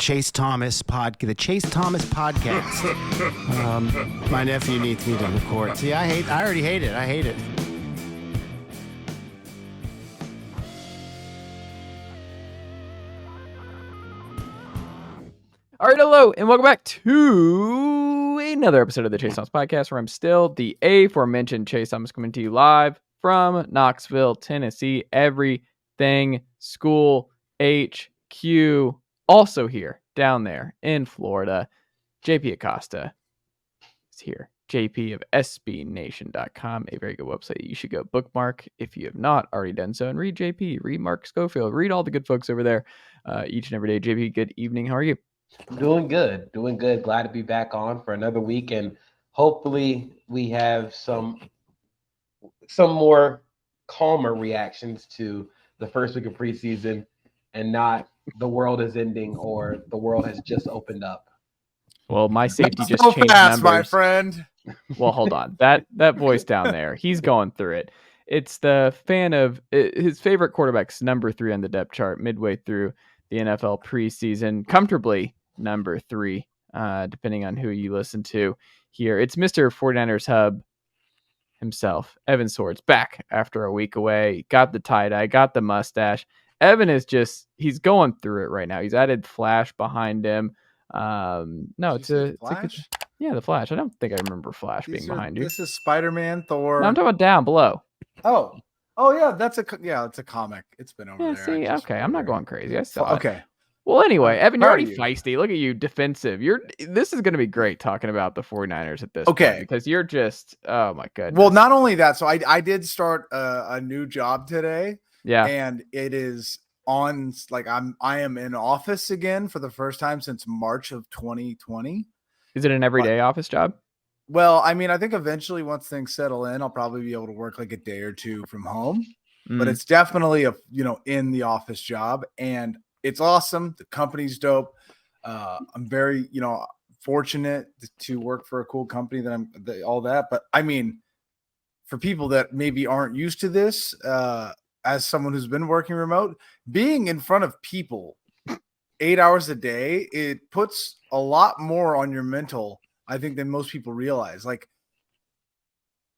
Chase Thomas podcast. My nephew needs me to record. See, I already hate it. I hate it. All right, hello, and welcome back to another episode of the Chase Thomas podcast, where I'm still the aforementioned Chase Thomas, coming to you live from Knoxville, Tennessee. Everything School HQ. Also here, down there in Florida, JP Acosta is here. JP of SBNation.com, a very good website you should go bookmark if you have not already done so. And read JP, read Mark Schofield, read all the good folks over there each and every day. JP, good evening. How are you? Doing good. Glad to be back on for another week, and hopefully we have some more calmer reactions to the first week of preseason, and not the world is ending or the world has just opened up. Well, my safety just so changed fast, numbers. my friend. Well, hold on. That voice down there, he's going through it. It's the fan of his favorite quarterback's number 3 on the depth chart midway through the NFL preseason, comfortably number 3, depending on who you listen to here. It's Mr. 49ers Hub himself, Evan Sowards, back after a week away. Got the tie-dye, got the mustache. Evan is he's going through it right now. He's added Flash behind him. No, it's a Flash? Yeah, the Flash. I don't think I remember Flash being behind you. This is Spider-Man, Thor. No, I'm talking about down below. Oh yeah, it's a comic. It's been over there. See, okay, I'm not going crazy. I saw Okay. it. Well, anyway, Evan, you're already you? feisty. Look at you, defensive. This is going to be great talking about the 49ers at this Okay. point, because you're just, oh my goodness. Well, not only that, so I did start a new job today. Yeah. And it is on, like, I am in office again for the first time since March of 2020. Is it an everyday office job? Well, I mean, I think eventually once things settle in, I'll probably be able to work like a day or two from home. But it's definitely a in the office job, and it's awesome. The company's dope. I'm very fortunate to work for a cool company all that. But I mean, for people that maybe aren't used to this, as someone who's been working remote, being in front of people 8 hours a day, it puts a lot more on your mental, I think, than most people realize. Like,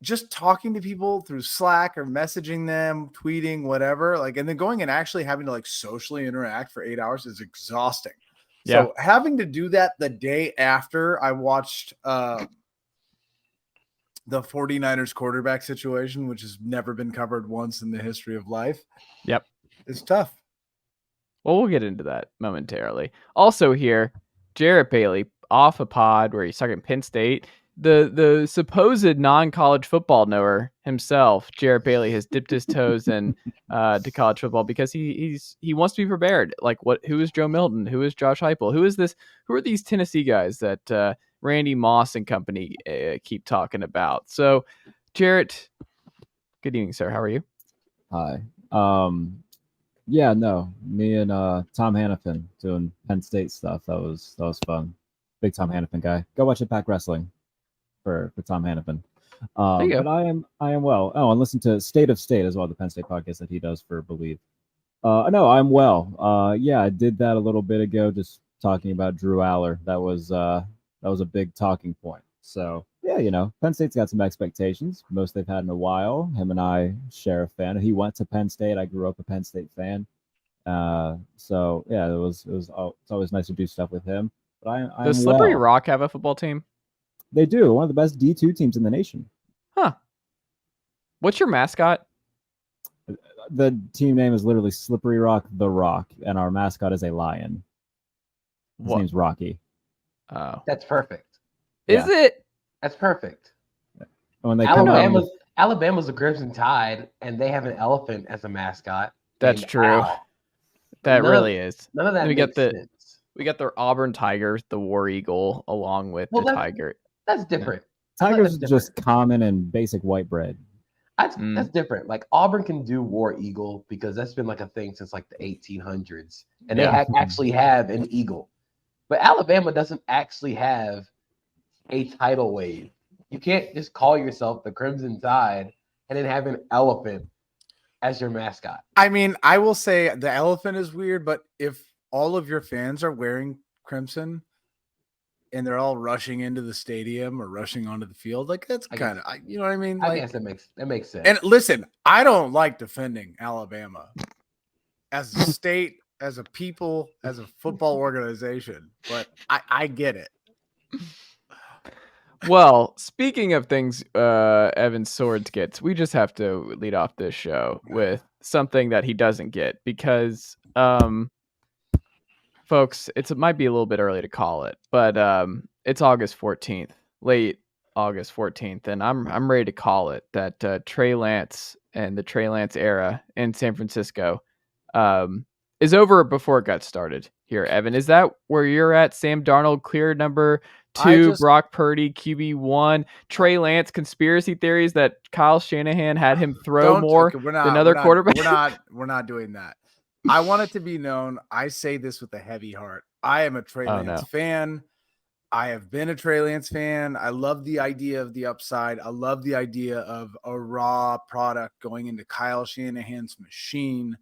just talking to people through Slack or messaging them, tweeting, whatever, like, and then going and actually having to like socially interact for 8 hours is exhausting. Yeah. So having to do that the day after I watched the 49ers quarterback situation, which has never been covered once in the history of life. Yep. It's tough. Well, we'll get into that momentarily. Also here, Jarrett Bailey off a pod where he's talking Penn State. The supposed non-college football knower himself, Jarrett Bailey, has dipped his toes in to college football because he wants to be prepared. Like, who is Joe Milton? Who is Josh Heupel? Who are these Tennessee guys that Randy Moss and company keep talking about? So, Jarrett, good evening, sir. How are you? Hi. Yeah, no, me and Tom Hannafin doing Penn State stuff. That was fun. Big Tom Hannafin guy. Go watch Impact Wrestling for Tom Hannafin. But I am well. Oh, and listen to State of State as well, the Penn State podcast that he does for Believe. No, I'm well. Yeah, I did that a little bit ago, just talking about Drew Aller. That was a big talking point. So yeah, Penn State's got some expectations, most they've had in a while. Him and I share a fan. He went to Penn State. I grew up a Penn State fan. So yeah, it's always nice to do stuff with him. But Does Slippery Rock have a football team? They do. One of the best D2 teams in the nation. Huh. What's your mascot? The team name is literally Slippery Rock the Rock, and our mascot is a lion. His name's Rocky. Oh. That's perfect. Is it? That's perfect. When they Alabama's the Crimson Tide, and they have an elephant as a mascot. That's true. Al. That really is. None of that makes sense. We got the Auburn Tigers, the War Eagle, along with the Tiger. That's different. Tigers are just common and basic white bread. That's different. Like, Auburn can do War Eagle because that's been like a thing since like the 1800s, and they actually have an eagle. But Alabama doesn't actually have a tidal wave. You can't just call yourself the Crimson Tide and then have an elephant as your mascot. I mean, I will say the elephant is weird, but if all of your fans are wearing Crimson, and they're all rushing into the stadium or rushing onto the field. Like that's kind of, you know what I mean? I Like, guess that makes sense. and listen, I don't like defending Alabama as a state, as a people, as a football organization, but I get it. Well, speaking of things Evan Sowards gets, we just have to lead off this show with something that he doesn't get because folks, it might be a little bit early to call it, but it's August 14th, late August 14th, and I'm ready to call it that Trey Lance and the Trey Lance era in San Francisco is over before it got started here. Evan, is that where you're at? Sam Darnold clear number 2, Brock Purdy QB1, Trey Lance conspiracy theories that Kyle Shanahan had him throw more than other quarterbacks. We're not doing that. I want it to be known. I say this with a heavy heart. I am a Trey Lance fan. I have been a Trey Lance fan. I love the idea of the upside. I love the idea of a raw product going into Kyle Shanahan's machine.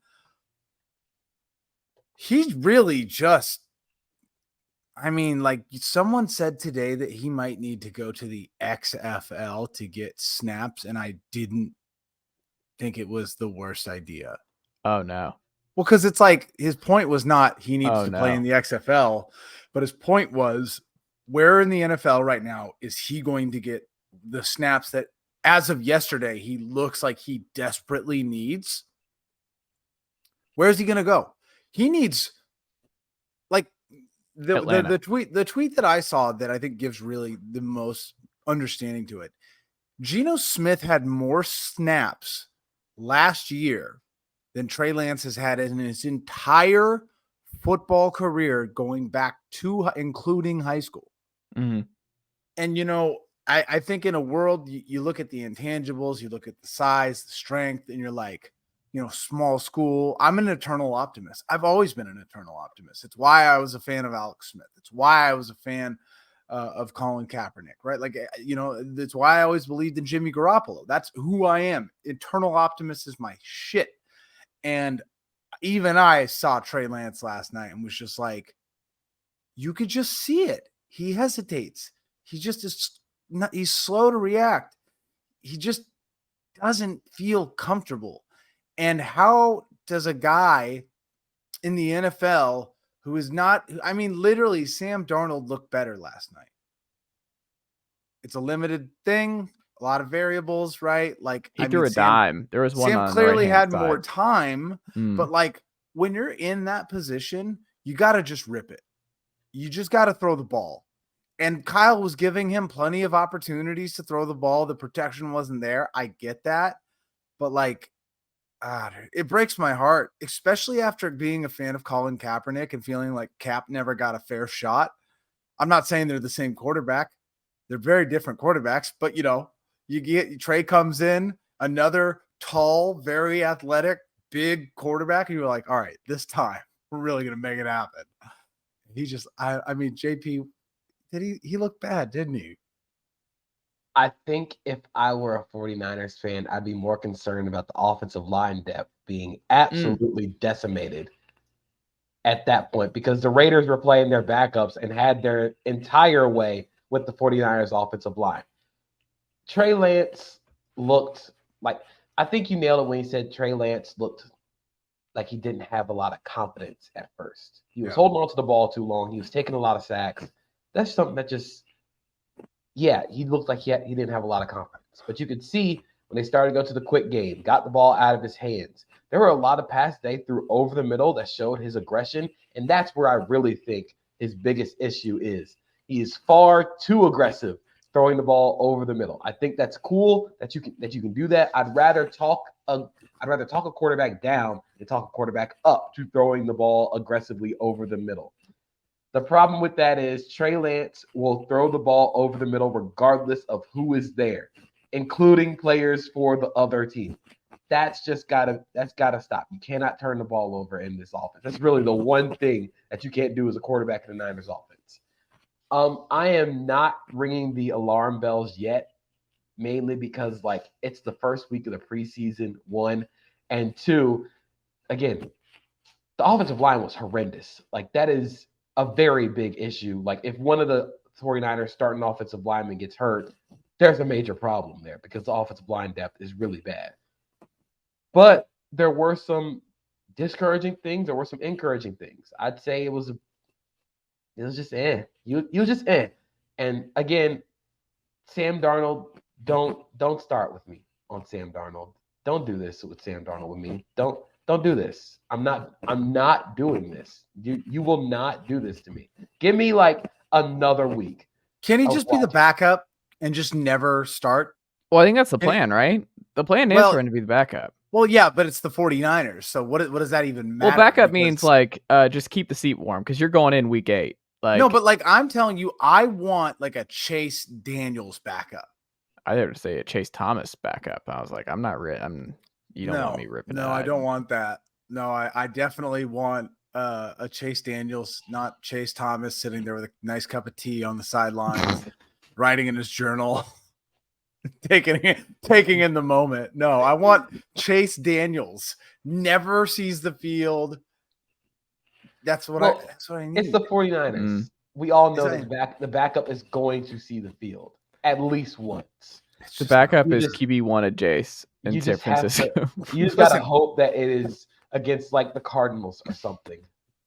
He's really just, I mean, like someone said today that he might need to go to the XFL to get snaps, and I didn't think it was the worst idea. Oh, no. Well, because it's like his point was not he needs to play in the XFL, but his point was where in the NFL right now is he going to get the snaps that as of yesterday he looks like he desperately needs? Where is he going to go? He needs like the tweet that I saw that I think gives really the most understanding to it. Geno Smith had more snaps last year than Trey Lance has had in his entire football career going back to including high school. Mm-hmm. And, you know, I think in a world, you look at the intangibles, you look at the size, the strength, and you're like, you know, small school. I'm an eternal optimist. I've always been an eternal optimist. It's why I was a fan of Alex Smith. It's why I was a fan of Colin Kaepernick, right? Like, you know, that's why I always believed in Jimmy Garoppolo. That's who I am. Eternal optimist is my shit. And even I saw Trey Lance last night and was just like, you could just see it. He hesitates. He just is not, he's slow to react. He just doesn't feel comfortable. And how does a guy in the NFL who is not, I mean, literally Sam Darnold looked better last night. It's a limited thing. A lot of variables, right? Like he threw a dime. There was one. Sam clearly had more time, but like when you're in that position, you got to just rip it. You just got to throw the ball. And Kyle was giving him plenty of opportunities to throw the ball. The protection wasn't there. I get that, but like, it breaks my heart, especially after being a fan of Colin Kaepernick and feeling like Cap never got a fair shot. I'm not saying they're the same quarterback. They're very different quarterbacks, but you know. You get Trey comes in, another tall, very athletic, big quarterback, and you're like, all right, this time we're really gonna make it happen. He just, I mean, JP, he looked bad, didn't he? I think if I were a 49ers fan, I'd be more concerned about the offensive line depth being absolutely decimated at that point because the Raiders were playing their backups and had their entire way with the 49ers offensive line. Trey Lance looked like, I think you nailed it when you said Trey Lance looked like he didn't have a lot of confidence at first. He was holding on to the ball too long. He was taking a lot of sacks. That's something that just, he looked like he didn't have a lot of confidence. But you could see when they started to go to the quick game, got the ball out of his hands. There were a lot of passes they threw over the middle that showed his aggression, and that's where I really think his biggest issue is. He is far too aggressive throwing the ball over the middle. I think that's cool that you can do that. I'd rather talk a quarterback down than talk a quarterback up to throwing the ball aggressively over the middle. The problem with that is Trey Lance will throw the ball over the middle regardless of who is there, including players for the other team. That's gotta stop. You cannot turn the ball over in this offense. That's really the one thing that you can't do as a quarterback in the Niners offense. I am not ringing the alarm bells yet, mainly because like it's the first week of the preseason, 1, and 2. Again, the offensive line was horrendous. Like that is a very big issue. Like if one of the 49ers starting offensive lineman gets hurt, there's a major problem there because the offensive line depth is really bad. But there were some discouraging things. There were some encouraging things. I'd say it was just You was just And again, Sam Darnold, don't start with me on Sam Darnold. Don't do this with Sam Darnold with me. Don't do this. I'm not doing this. You will not do this to me. Give me like another week. Can he just be the backup and just never start? Well, I think that's the plan, right? The plan is for him to be the backup. Well, yeah, but it's the 49ers. So what does that even matter? Well, backup means like just keep the seat warm because you're going in week 8. Like, no, but like I'm telling you, I want like a Chase Daniels backup. I had to say a Chase Thomas backup. I was like, you don't want me ripping it. No, I don't want that. No, I definitely want a Chase Daniels, not Chase Thomas, sitting there with a nice cup of tea on the sidelines, writing in his journal, taking in the moment. No, I want Chase Daniels. Never sees the field. That's what I need. It's the 49ers. We all know the backup is going to see the field at least once. The backup is QB1 at Jace in San Francisco. You just got to hope that it is against like the Cardinals or something.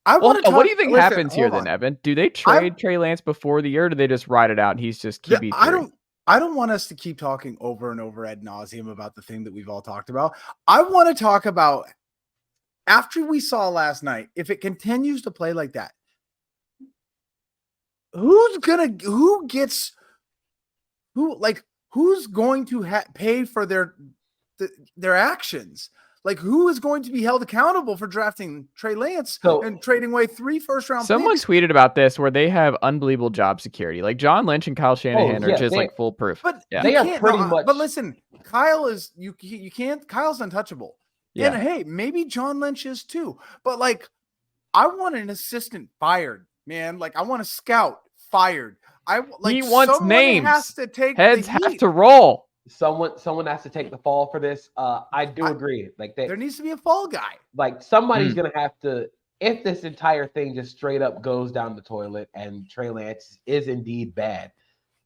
What do you think happens here then, Evan? Do they trade Trey Lance before the year, or do they just ride it out and he's just QB3? I don't want us to keep talking over and over ad nauseum about the thing that we've all talked about. I want to talk about after we saw last night, if it continues to play like that, who's going to pay for their actions? Like, who is going to be held accountable for drafting Trey Lance and trading away 3 first-round picks? Someone tweeted about this where they have unbelievable job security. Like John Lynch and Kyle Shanahan are just like foolproof. But they are pretty much. But listen, Kyle is you can't. Kyle's untouchable. Yeah. And hey, maybe John Lynch is too. But like, I want an assistant fired, man. Like, I want a scout fired. He wants names. Has to take heads have to roll. Someone has to take the fall for this. I do agree. Like there needs to be a fall guy. Like somebody's gonna have to. If this entire thing just straight up goes down the toilet and Trey Lance is indeed bad,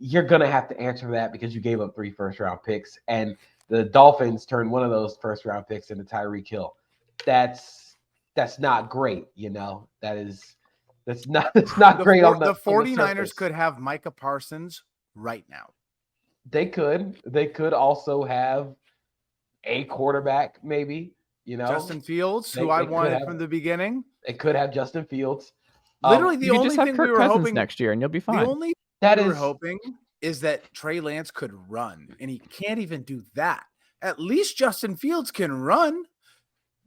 you're gonna have to answer that because you gave up 3 first-round picks and the Dolphins turned one of those first-round picks into Tyreek Hill. That's not great, you know. That's not great. The 49ers could have Micah Parsons right now. They could also have a quarterback, maybe, you know. Justin Fields, who I wanted from the beginning. They could have Justin Fields. Literally, the only thing we were hoping next year, and you'll be fine. The only thing we were hoping is that Trey Lance could run, and he can't even do that. At least Justin Fields can run.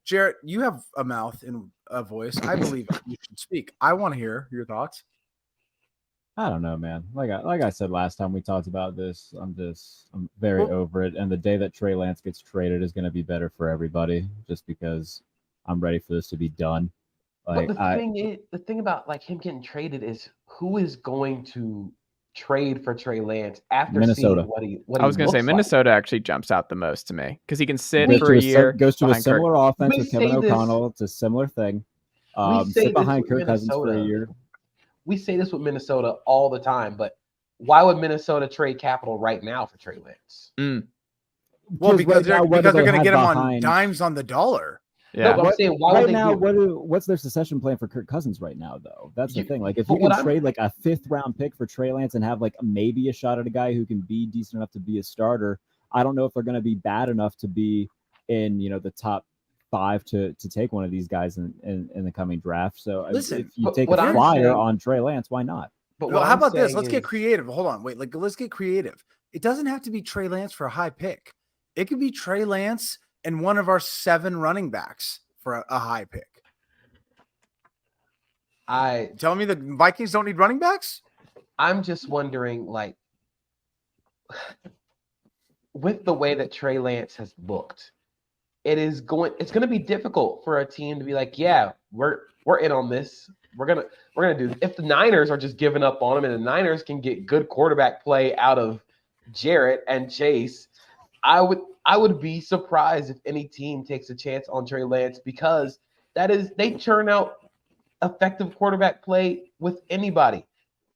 Jarrett, you have a mouth and a voice. I believe you should speak. I want to hear your thoughts. I don't know, man. Like I said last time we talked about this, I'm very over it. And the day that Trey Lance gets traded is going to be better for everybody, just because I'm ready for this to be done. Like the thing about like him getting traded is who is going to trade for Trey Lance after Minnesota. Seeing what I was going to say Minnesota actually jumps out the most to me because he can sit for a year. Goes to a similar offense with Kevin O'Connell. It's a similar thing. Sit behind Kirk Cousins for a year. We say this with Minnesota all the time, but why would Minnesota trade capital right now for Trey Lance? Well, because they're going to get him on dimes on the dollar. Yeah. No, I'm saying, what's their succession plan for Kirk Cousins right now, though? That's the thing. Like, if you can trade like a 5th-round pick for Trey Lance and have like maybe a shot at a guy who can be decent enough to be a starter, I don't know if they're going to be bad enough to be in the top 5 to take one of these guys in the coming draft. So listen, if you take a flyer on Trey Lance, why not? But how about this? Let's get creative. Hold on, wait. Like, let's get creative. It doesn't have to be Trey Lance for a high pick. It could be Trey Lance and one of our 7 running backs for a high pick. Tell me the Vikings don't need running backs? I'm just wondering, like, with the way that Trey Lance has looked, it's going to be difficult for a team to be like, yeah, we're in on this. We're gonna do. If the Niners are just giving up on him, and the Niners can get good quarterback play out of Jarrett and Chase, I would be surprised if any team takes a chance on Trey Lance because they churn out effective quarterback play with anybody.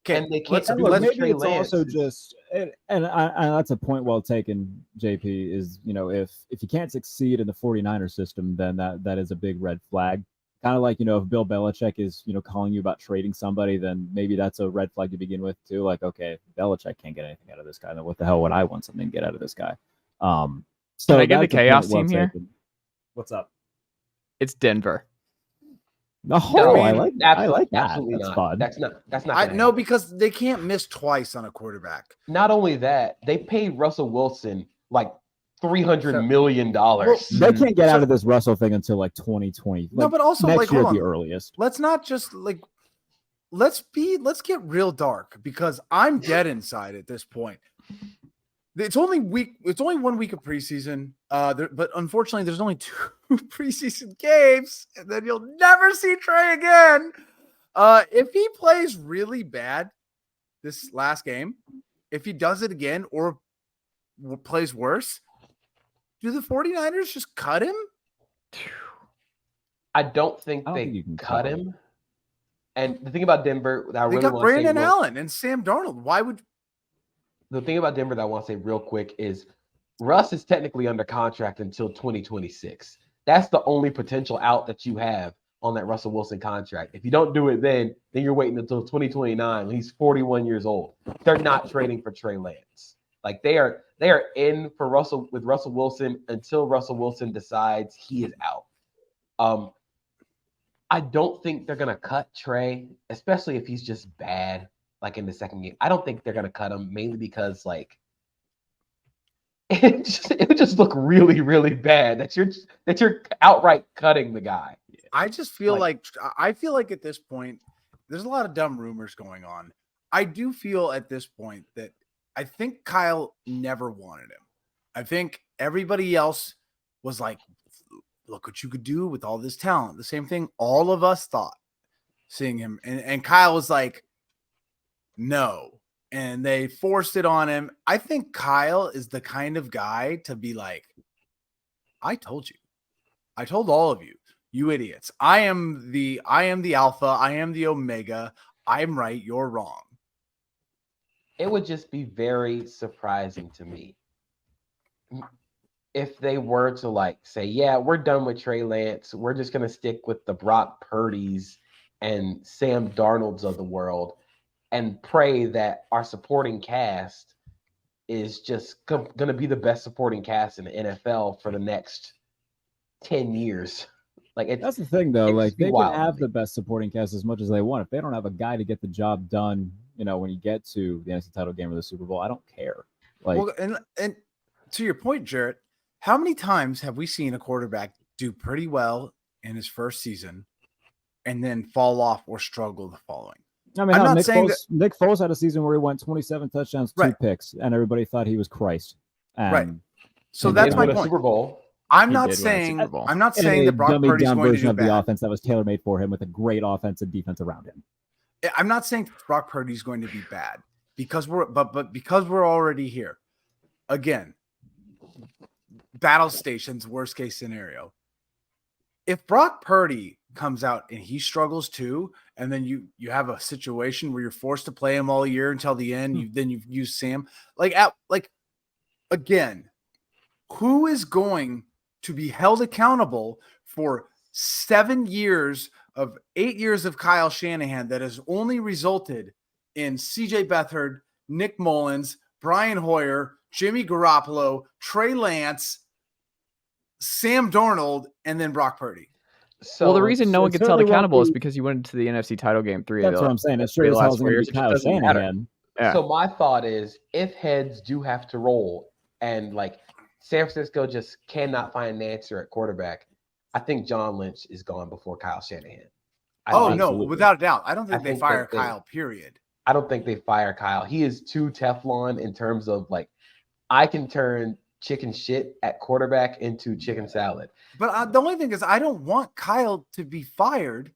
Okay, And they can't And do look, it with maybe Trey it's Lance. also just, and that's a point well taken, JP, is, if you can't succeed in the 49er system, then that is a big red flag. Kind of like, if Bill Belichick is, calling you about trading somebody, then maybe that's a red flag to begin with too. Like, okay, if Belichick can't get anything out of this guy, then what the hell would I want something to get out of this guy? So Can I get the that's a chaos point well team here? taken. What's up? It's Denver. No, No, I like that. I like that. Absolutely That's not. fun. That's not. Gonna No, happen. because they can't miss twice on a quarterback. Not only that, they paid Russell Wilson like $300 million. They can't get out of this Russell thing until like 2020. No, but also next year hold at the on. earliest. Let's not just let's get real dark, because I'm dead inside at this point. It's only 1 week of preseason, but unfortunately there's only 2 preseason games, and then you'll never see Trey again. If he plays really bad this last game, if he does it again or plays worse, do the 49ers just cut him? I don't think they cut him. And the thing about Denver that I really want to say, Brandon Allen and Sam Darnold. Why would the thing about Denver that I want to say real quick is Russ is technically under contract until 2026. That's the only potential out that you have on that Russell Wilson contract. If you don't do it then you're waiting until 2029 when he's 41 years old. They're not trading for Trey Lance. Like they are in for Russell Wilson until Russell Wilson decides he is out. I don't think they're gonna cut Trey, especially if he's just bad. Like in the second game, I don't think they're gonna cut him, mainly because like it would just look really, really bad that you're outright cutting the guy. I just feel like at this point, there's a lot of dumb rumors going on. I do feel at this point that I think Kyle never wanted him. I think everybody else was like, look what you could do with all this talent. The same thing all of us thought seeing him. And Kyle was like, no. And they forced it on him. I think Kyle is the kind of guy to be like, I told you. I told all of you, you idiots. I am the alpha. I am the omega. I'm right. You're wrong. It would just be very surprising to me if they were to like say, yeah, we're done with Trey Lance. We're just going to stick with the Brock Purdy's and Sam Darnold's of the world and pray that our supporting cast is just going to be the best supporting cast in the NFL for the next 10 years. Like that's the thing, though. Like they can have the best supporting cast as much as they want. If they don't have a guy to get the job done, when you get to the NFC title game or the Super Bowl, I don't care. Like, well, and to your point, Jarrett, how many times have we seen a quarterback do pretty well in his first season and then fall off or struggle the following? I mean, Nick Foles had a season where he went 27 touchdowns, 2 picks, and everybody thought he was Christ. Right. So that's my point. Super Bowl. I'm not saying that Brock Purdy's going to do of the offense that was tailor-made for him with a great offensive defense around him. I'm not saying Brock Purdy's going to be bad because because we're already here. Again, battle stations, worst case scenario. If Brock Purdy comes out and he struggles too, and then you have a situation where you're forced to play him all year until the end, then you use Sam. Again, who is going to be held accountable for 8 years of Kyle Shanahan that has only resulted in CJ Beathard, Nick Mullins, Brian Hoyer, Jimmy Garoppolo, Trey Lance, Sam Darnold, and then Brock Purdy? So the reason no one gets held accountable is because you went into the NFC title game 3 That's what I'm saying. It's sure as hell going to be Kyle Shanahan. Yeah. So my thought is, if heads do have to roll and like San Francisco just cannot find an answer at quarterback, I think John Lynch is gone before Kyle Shanahan. Without a doubt. I don't think they fire Kyle, period. I don't think they fire Kyle. He is too Teflon in terms of like, I can turn chicken shit at quarterback into chicken salad. But the only thing is, I don't want Kyle to be fired,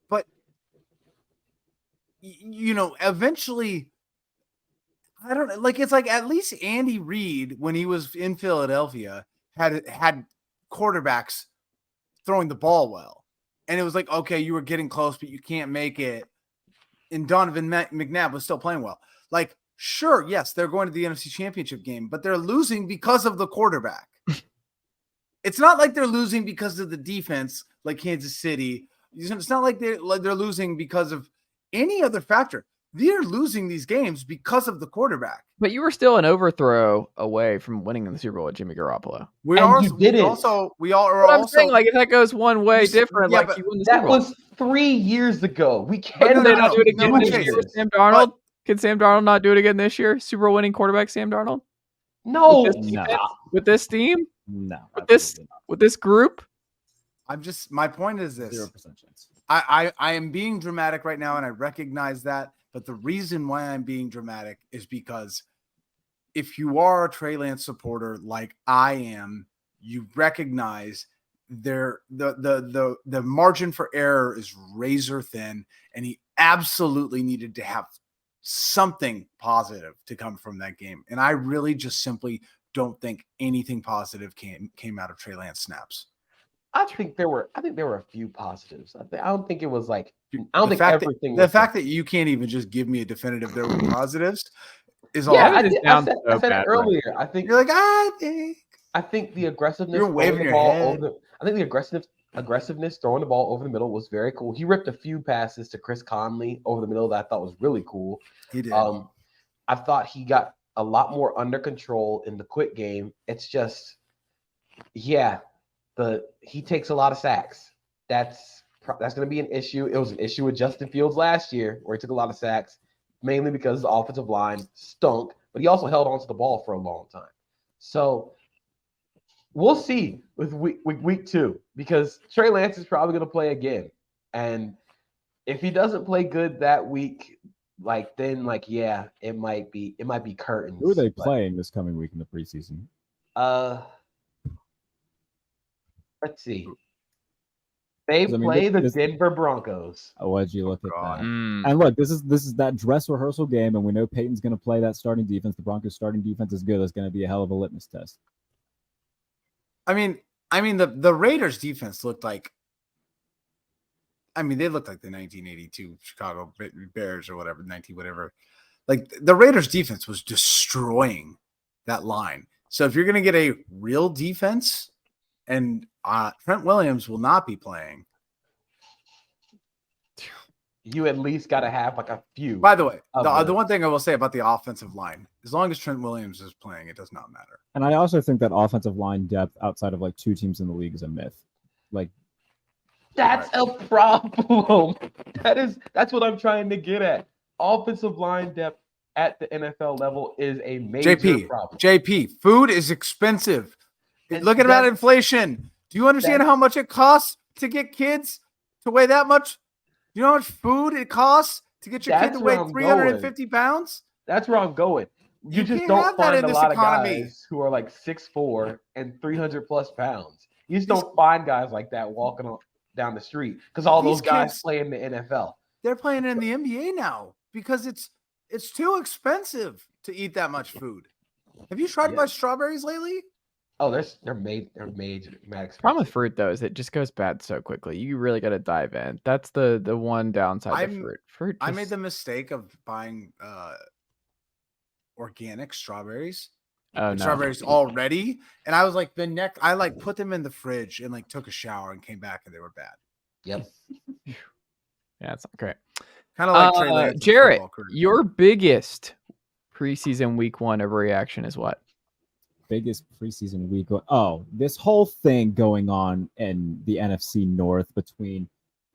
but eventually, I don't know. Like, it's like at least Andy Reid, when he was in Philadelphia, had quarterbacks throwing the ball well. And it was like, okay, you were getting close, but you can't make it. and Donovan McNabb was still playing well. Like, sure, yes, they're going to the NFC Championship game, but they're losing because of the quarterback. It's not like they're losing because of the defense, like Kansas City. It's not like they're losing because of any other factor. They're losing these games because of the quarterback. But you were still an overthrow away from winning in the Super Bowl with Jimmy Garoppolo. We all are. I'm saying, like, if that goes one way different, yeah, like you win the Super That Bowl. was 3 years ago. We Can can't they not do it again no, this Chase. year with Sam Darnold? Can Sam Darnold not do it again this year? Super Bowl winning quarterback Sam Darnold? No. With this team? No. With this group? My point is this. 0% chance. I am being dramatic right now, and I recognize that. But the reason why I'm being dramatic is because if you are a Trey Lance supporter like I am, you recognize the margin for error is razor thin, and he absolutely needed to have something positive to come from that game. And I really just simply don't think anything positive came out of Trey Lance snaps. I think there were a few positives. I don't think it was like everything. The fact that you can't even just give me a definitive there were positives is all. Yeah, I said it earlier. I think you're like, I think the aggressiveness. You're waving your head. I think the aggressiveness throwing the ball over the middle was very cool. He ripped a few passes to Chris Conley over the middle that I thought was really cool. He did. I thought he got a lot more under control in the quick game. It's just, he takes a lot of sacks. That's going to be an issue. It was an issue with Justin Fields last year where he took a lot of sacks, mainly because the offensive line stunk, but he also held onto the ball for a long time. So we'll see with week 2 because Trey Lance is probably going to play again. And if he doesn't play good that week, it might be curtains. Who are they playing this coming week in the preseason? Let's see. They play the Denver Broncos. Why'd you look at that? Mm. And look, this is that dress rehearsal game, and we know Peyton's going to play that starting defense. The Broncos' starting defense is good. It's going to be a hell of a litmus test. I mean, the Raiders' defense looked like. They looked like the 1982 Chicago Bears or whatever, 19 whatever. Like the Raiders' defense was destroying that line. So if you're going to get a real defense. And Trent Williams will not be playing. You at least got to have like a few. By the way, the one thing I will say about the offensive line, as long as Trent Williams is playing, it does not matter. And I also think that offensive line depth outside of like 2 teams in the league is a myth. Like that's a problem. That's what I'm trying to get at. Offensive line depth at the NFL level is a major problem. JP, food is expensive. Look at that inflation. Do you understand how much it costs to get kids to weigh that much? Do you know how much food it costs to get your kid to weigh 350 pounds? That's where I'm going. You just don't find a lot of guys who are like 6'4" and 300 plus pounds. You just don't find guys like that walking down the street because all those guys play in the NFL. They're playing in the NBA now because it's too expensive to eat that much food. Have you tried to buy strawberries lately? Oh, they're made expensive. Problem with fruit though is it just goes bad so quickly. You really got to dive in. That's the one downside of fruit. I made the mistake of buying organic strawberries. Strawberries already, and I was like I put them in the fridge and took a shower and came back and they were bad. Yep. Yeah, it's not great. Kind of like Trey Lance. Jarrett, your biggest preseason week 1 overreaction is what? Biggest preseason week. This whole thing going on in the NFC North between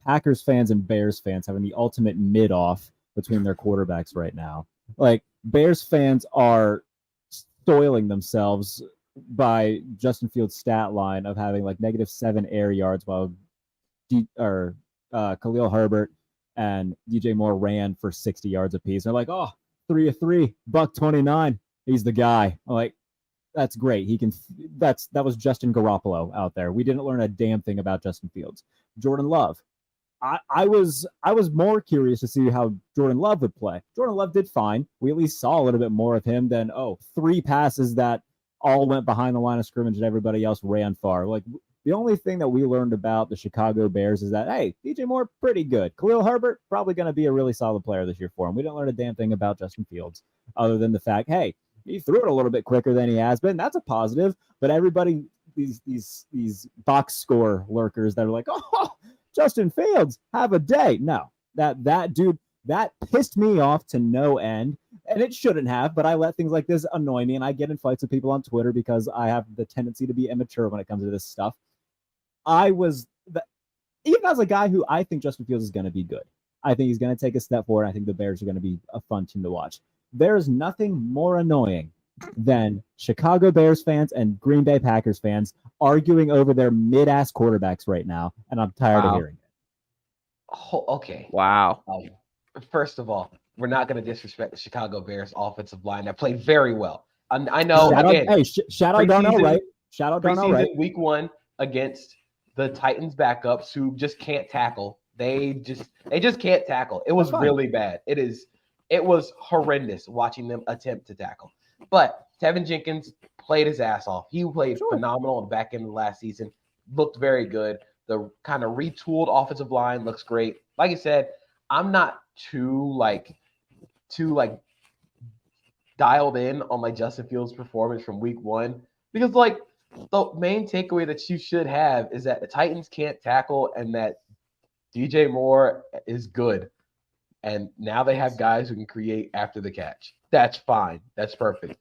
Packers fans and Bears fans having the ultimate mid-off between their quarterbacks right now. Like, Bears fans are soiling themselves by Justin Fields' stat line of having -7 air yards while Khalil Herbert and DJ Moore ran for 60 yards apiece. They're like, 3 of 3, $129. He's the guy. I'm like, that's great. That was Justin Garoppolo out there. We didn't learn a damn thing about Justin Fields. Jordan Love. I was more curious to see how Jordan Love would play. Jordan Love did fine. We at least saw a little bit more of him than 3 passes that all went behind the line of scrimmage and everybody else ran far. Like, The only thing that we learned about the Chicago Bears is that, hey, DJ Moore, pretty good. Khalil Herbert, probably going to be a really solid player this year for him. We didn't learn a damn thing about Justin Fields other than the fact, hey, he threw it a little bit quicker than he has been. That's a positive. But everybody, these box score lurkers that are like, oh, Justin Fields, have a day. No, that dude, that pissed me off to no end. And it shouldn't have, but I let things like this annoy me, and I get in fights with people on Twitter because I have the tendency to be immature when it comes to this stuff. Even as a guy who I think Justin Fields is going to be good. I think he's going to take a step forward. I think the Bears are going to be a fun team to watch. There's nothing more annoying than Chicago Bears fans and Green Bay Packers fans arguing over their mid-ass quarterbacks right now, and I'm tired of hearing it. Oh, okay. Wow. First of all, we're not going to disrespect the Chicago Bears offensive line that played very well. I know. Shout out Darnell Wright. Shout out Darnell Wright. Week 1 against the Titans backups who just can't tackle. They just can't tackle. It was really bad. It was horrendous watching them attempt to tackle. But Tevin Jenkins played his ass off. He played phenomenal on the back end of the last season. Looked very good. The kind of retooled offensive line looks great. Like I said, I'm not too dialed in on like Justin Fields' performance from week 1 because like the main takeaway that you should have is that the Titans can't tackle and that DJ Moore is good. And now they have guys who can create after the catch. That's fine. That's perfect.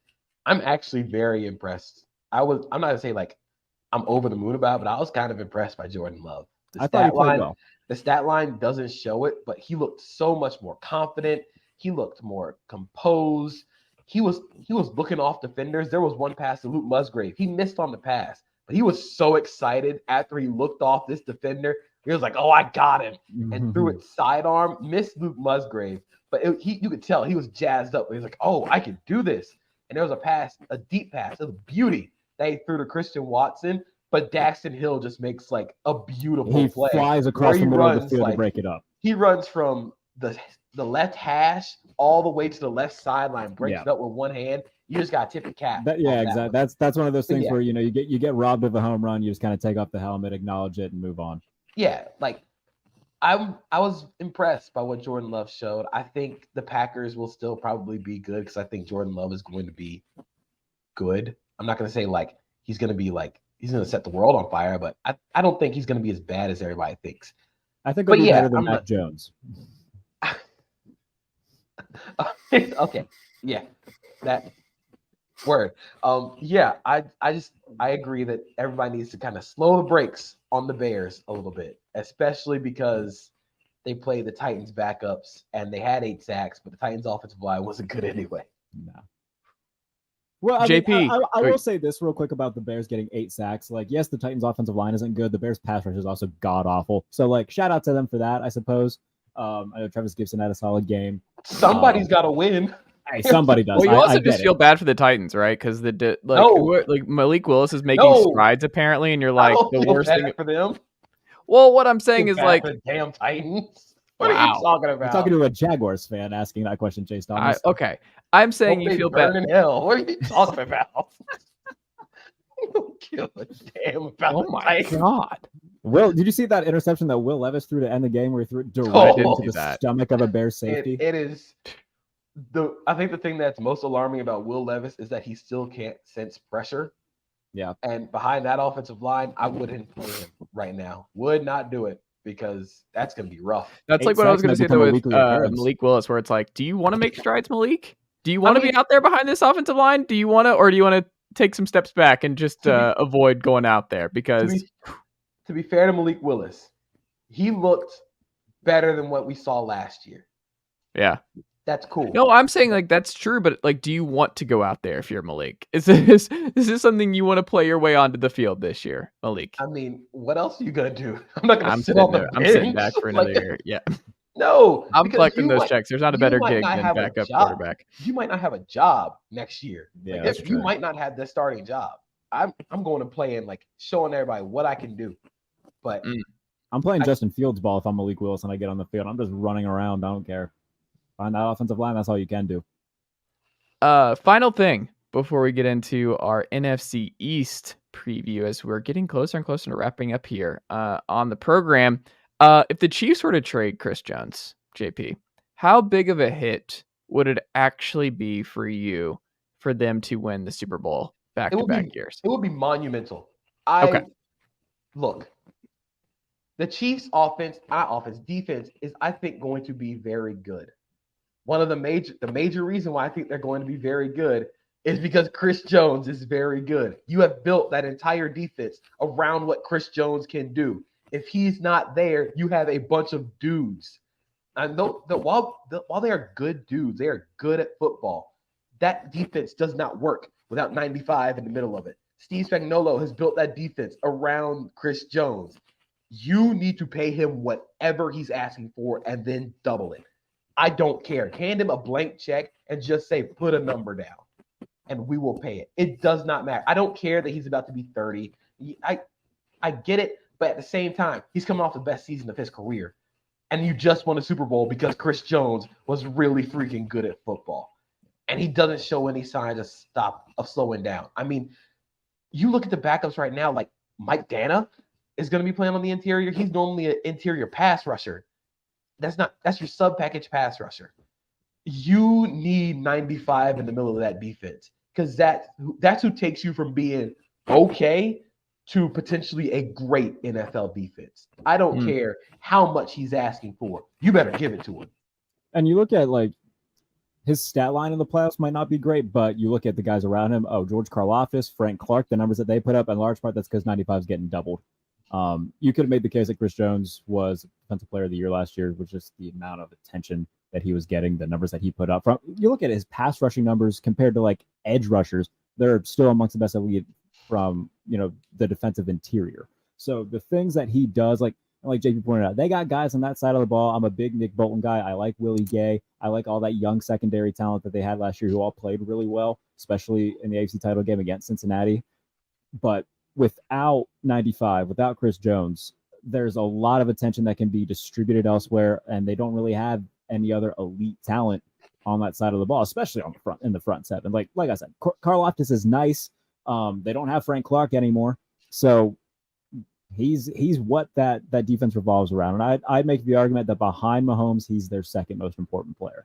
I'm actually very impressed. I'm not gonna say like I'm over the moon about it, but I was kind of impressed by Jordan Love. I thought he played well. The stat line doesn't show it, but he looked so much more confident. He looked more composed. He was looking off defenders. There was one pass to Luke Musgrave. He missed on the pass, but he was so excited after he looked off this defender. He was like, "Oh, I got him," and threw it sidearm. Missed Luke Musgrave, but you could tell he was jazzed up. He was like, "Oh, I can do this." And there was a pass, a deep pass. It was beauty that he threw to Christian Watson. But Daxton Hill just makes like a beautiful play. He flies across the middle of the field to break it up. He runs from the left hash all the way to the left sideline, breaks it up with one hand. You just got to tip the cap. Exactly. That's one of those things where you get robbed of a home run. You just kind of take off the helmet, acknowledge it, and move on. Yeah, like I was impressed by what Jordan Love showed. I think the Packers will still probably be good because I think Jordan Love is going to be good. I'm not going to say like he's going to be like he's going to set the world on fire, but I don't think he's going to be as bad as everybody thinks. I think he'll be better than Mac Jones. Okay. Yeah. That word. I agree that everybody needs to kind of slow the brakes on the Bears a little bit, especially because they played the Titans backups and they had 8 sacks, but the Titans offensive line wasn't good anyway. No. Well, JP, I will say this real quick about the Bears getting 8 sacks. Like, yes, the Titans' offensive line isn't good. The Bears' pass rush is also god awful. So, like, shout out to them for that, I suppose. I know Travis Gibson had a solid game. Somebody's got to win. Hey, somebody does. Well, you also just feel bad for the Titans, right? Because like Malik Willis is making strides apparently, and you're like the worst thing for them. Well, what I'm saying is like the damn Titans. What are you talking about? I'm talking to a Jaguars fan asking that question, Chase Thomas. Okay, I'm saying you feel bad. In hell. What are you talking about? You don't give a damn about. Oh my god! Will, did you see that interception that Will Levis threw to end the game, where he threw it directly into the stomach of a Bears safety? It is. I think the thing that's most alarming about Will Levis is that he still can't sense pressure. Yeah. And behind that offensive line, I wouldn't play him right now. Would not do it because that's going to be rough. That's like what I was going to say though with Malik Willis, where it's like, do you want to make strides, Malik? Do you want to be out there behind this offensive line? Do you want to take some steps back and just avoid going out there? Because to be fair to Malik Willis, he looked better than what we saw last year. Yeah. That's cool. No, I'm saying like that's true, but like, do you want to go out there if you're Malik? Is this something you want to play your way onto the field this year, Malik? I mean, what else are you gonna do? I'm not gonna sit on the bench. I'm sitting back for another year. Yeah. No, I'm collecting those checks. There's not a better gig than backup quarterback. You might not have a job next year. Yeah, like, you might not have the starting job. I'm going to play in like showing everybody what I can do. But I'm playing Justin Fields ball if I'm Malik Willis and I get on the field. I'm just running around. I don't care. Find that offensive line. That's all you can do. Final thing before we get into our NFC East preview as we're getting closer and closer to wrapping up here on the program. If the Chiefs were to trade Chris Jones, JP, how big of a hit would it actually be for you for them to win the Super Bowl back-to-back years? It would be monumental. Look, the Chiefs' defense is, I think, going to be very good. One of the major reason why I think they're going to be very good is because Chris Jones is very good. You have built that entire defense around what Chris Jones can do. If he's not there, you have a bunch of dudes. And while they are good dudes, they are good at football. That defense does not work without 95 in the middle of it. Steve Spagnuolo has built that defense around Chris Jones. You need to pay him whatever he's asking for and then double it. I don't care. Hand him a blank check and just say, put a number down, and we will pay it. It does not matter. I don't care that he's about to be 30. I get it, but at the same time, he's coming off the best season of his career. And you just won a Super Bowl because Chris Jones was really freaking good at football. And he doesn't show any signs of slowing down. I mean, you look at the backups right now, like Mike Dana is going to be playing on the interior. He's normally an interior pass rusher. That's your sub-package pass rusher. You need 95 in the middle of that defense because that's who takes you from being okay to potentially a great NFL defense. I don't care how much he's asking for. You better give it to him. And you look at like his stat line in the playoffs might not be great, but you look at the guys around him. Oh, George Karlaftis, Frank Clark, the numbers that they put up, in large part that's because 95 is getting doubled. You could have made the case that Chris Jones was Defensive Player of the Year last year, with just the amount of attention that he was getting, the numbers that he put up. From you look at his pass rushing numbers compared to like edge rushers, they're still amongst the best that we get from the defensive interior. So the things that he does, like JP pointed out, they got guys on that side of the ball. I'm a big Nick Bolton guy. I like Willie Gay. I like all that young secondary talent that they had last year who all played really well, especially in the AFC title game against Cincinnati. But without 95, without Chris Jones, there's a lot of attention that can be distributed elsewhere, and they don't really have any other elite talent on that side of the ball, especially in the front seven. Like I said, Karlaftis is nice. They don't have Frank Clark anymore, so he's what that defense revolves around. And I'd make the argument that behind Mahomes, he's their second most important player.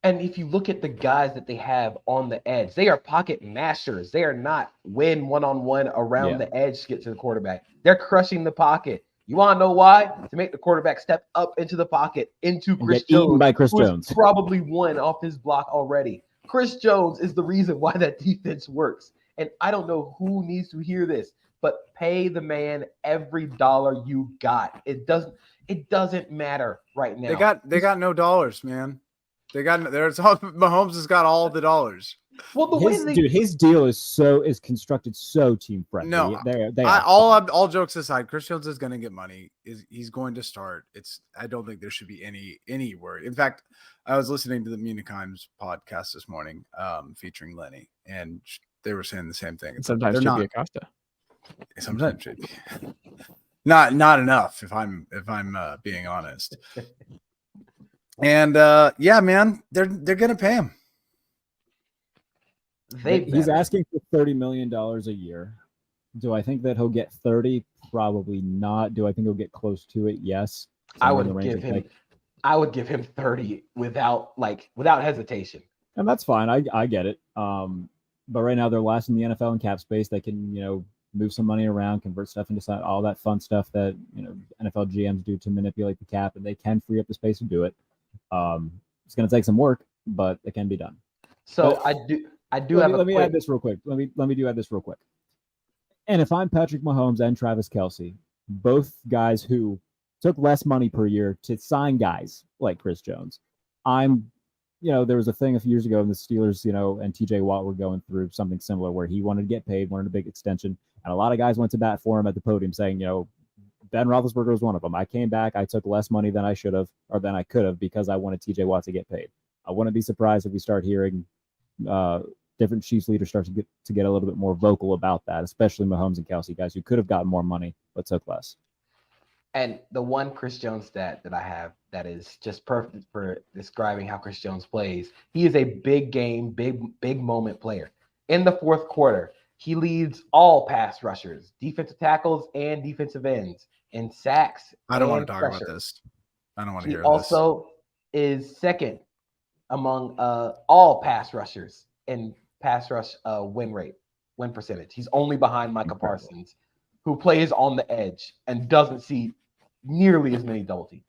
And if you look at the guys that they have on the edge, they are pocket masters. They are not win one-on-one around the edge to get to the quarterback. They're crushing the pocket. You want to know why? To make the quarterback step up into the pocket, into Chris Jones, by Chris Jones. Probably won off his block already. Chris Jones is the reason why that defense works. And I don't know who needs to hear this, but pay the man every dollar you got. It doesn't matter right now. They got no dollars, man. Mahomes has got all the dollars. Well, his deal is constructed so team friendly. No, all jokes aside, Chris Jones is going to get money. He's going to start. I don't think there should be any worry. In fact, I was listening to the Munichheim's podcast this morning, featuring Lenny, and they were saying the same thing. Sometimes it should be Acosta. Sometimes it should be. Not enough, if I'm being honest. And yeah, man, they're gonna pay him. He's asking for $30 million a year. Do I think that he'll get 30? Probably not. Do I think he'll get close to it? Yes. I would give him 30 without hesitation. And that's fine. I get it. But right now they're last in the NFL in cap space. They can, move some money around, convert stuff into all that fun stuff that, NFL GMs do to manipulate the cap, and they can free up the space to do it. It's going to take some work, but it can be done. So let me add this real quick. Let me add this real quick. And if I'm Patrick Mahomes and Travis Kelce, both guys who took less money per year to sign guys like Chris Jones, there was a thing a few years ago in the Steelers, and TJ Watt were going through something similar where he wanted to get paid, wanted a big extension. And a lot of guys went to bat for him at the podium saying, Ben Roethlisberger was one of them. I came back. I took less money than I should have or than I could have because I wanted TJ Watt to get paid. I wouldn't be surprised if we start hearing different Chiefs leaders start to get a little bit more vocal about that, especially Mahomes and Kelce, guys who could have gotten more money but took less. And the one Chris Jones stat that I have that is just perfect for describing how Chris Jones plays, he is a big game, big moment player. In the fourth quarter, He leads all pass rushers, defensive tackles, and defensive ends in sacks. I don't want to and talk pressure. about this. I don't want to He hear also is second among all pass rushers in pass rush win percentage. He's only behind Micah Parsons, who plays on the edge and doesn't see nearly as many double teams.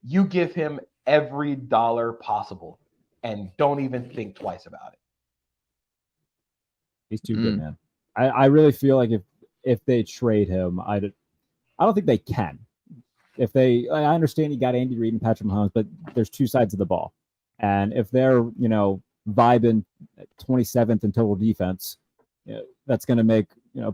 You give him every dollar possible and don't even think twice about it. He's too good, man. I really feel like if they trade him, I don't think they can. I understand you got Andy Reid and Patrick Mahomes, but there's two sides of the ball. And if they're, vibing 27th in total defense, that's going to make,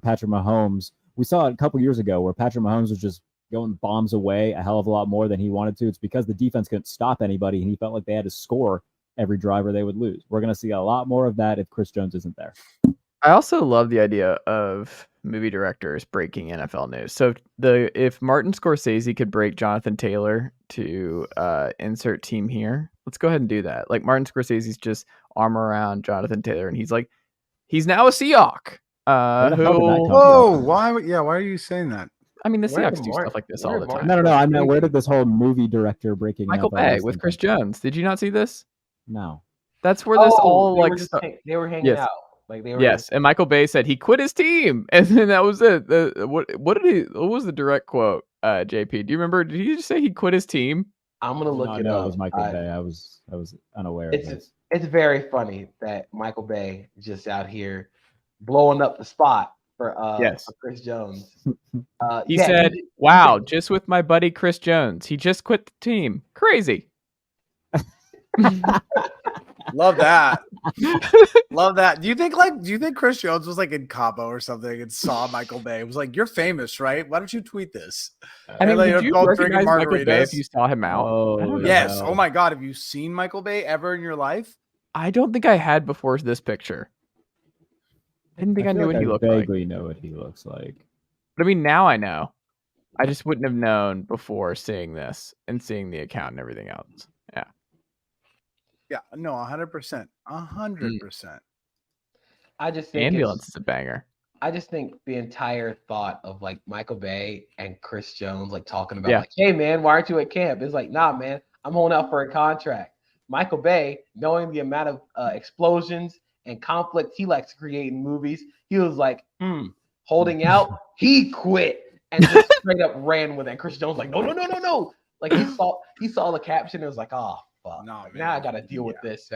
Patrick Mahomes. We saw it a couple years ago where Patrick Mahomes was just going bombs away a hell of a lot more than he wanted to. It's because the defense couldn't stop anybody, and he felt like they had to score every drive or they would lose. We're going to see a lot more of that if Chris Jones isn't there. I also love the idea of movie directors breaking NFL news. So if Martin Scorsese could break Jonathan Taylor to insert team here, let's go ahead and do that. Like Martin Scorsese's just arm around Jonathan Taylor, and he's like, he's now a Seahawk. Whoa! Why are you saying that? I mean, the Seahawks do stuff like this all the time. No. I mean, where did this whole movie director breaking Michael Bay with Chris Jones? Did you not see this? No. That's where this all they were hanging out. Like they were and Michael Bay said he quit his team, and then that was it. What was the direct quote? JP, do you remember? Did he just say he quit his team? I'm gonna look it up. It was Michael Bay. I was unaware of this. It's very funny that Michael Bay just out here blowing up the spot for Chris Jones. He said, "Wow, just with my buddy Chris Jones, he just quit the team. Crazy." Love that. Love that. Do you think Chris Jones was like in Cabo or something and saw Michael Bay? It was like, you're famous, right? Why don't you tweet this? I mean, would you recognize Michael Bay if you saw him out? Oh, yes. Oh my God. Have you seen Michael Bay ever in your life? I don't think I had before this picture. I didn't think I knew what he looked like. I vaguely know what he looks like. But I mean, now I know. I just wouldn't have known before seeing this and seeing the account and everything else. Yeah. Yeah, no, 100%. 100%. I just think Ambulance is a banger. I just think the entire thought of like Michael Bay and Chris Jones like talking about like, hey man, why aren't you at camp? It's like, nah, man, I'm holding out for a contract. Michael Bay, knowing the amount of explosions and conflict he likes to create in movies, he was like, holding out. He quit and just straight up ran with it. And Chris Jones like, no. Like he saw the caption and was like, oh. Fuck. No, now I got to deal with this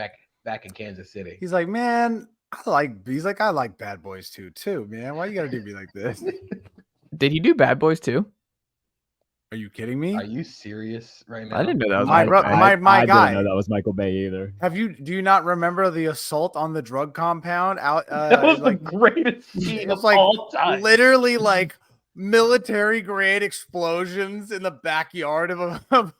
back in Kansas City. He's like, man, I like Bad Boys too, man. Why you got to do me like this? Did he do Bad Boys too? Are you kidding me? Are you serious right now? I didn't know that was my guy. I didn't know that was Michael Bay either. Do you not remember the assault on the drug compound out? That was like the greatest scene of all time. Literally like military grade explosions in the backyard of a I've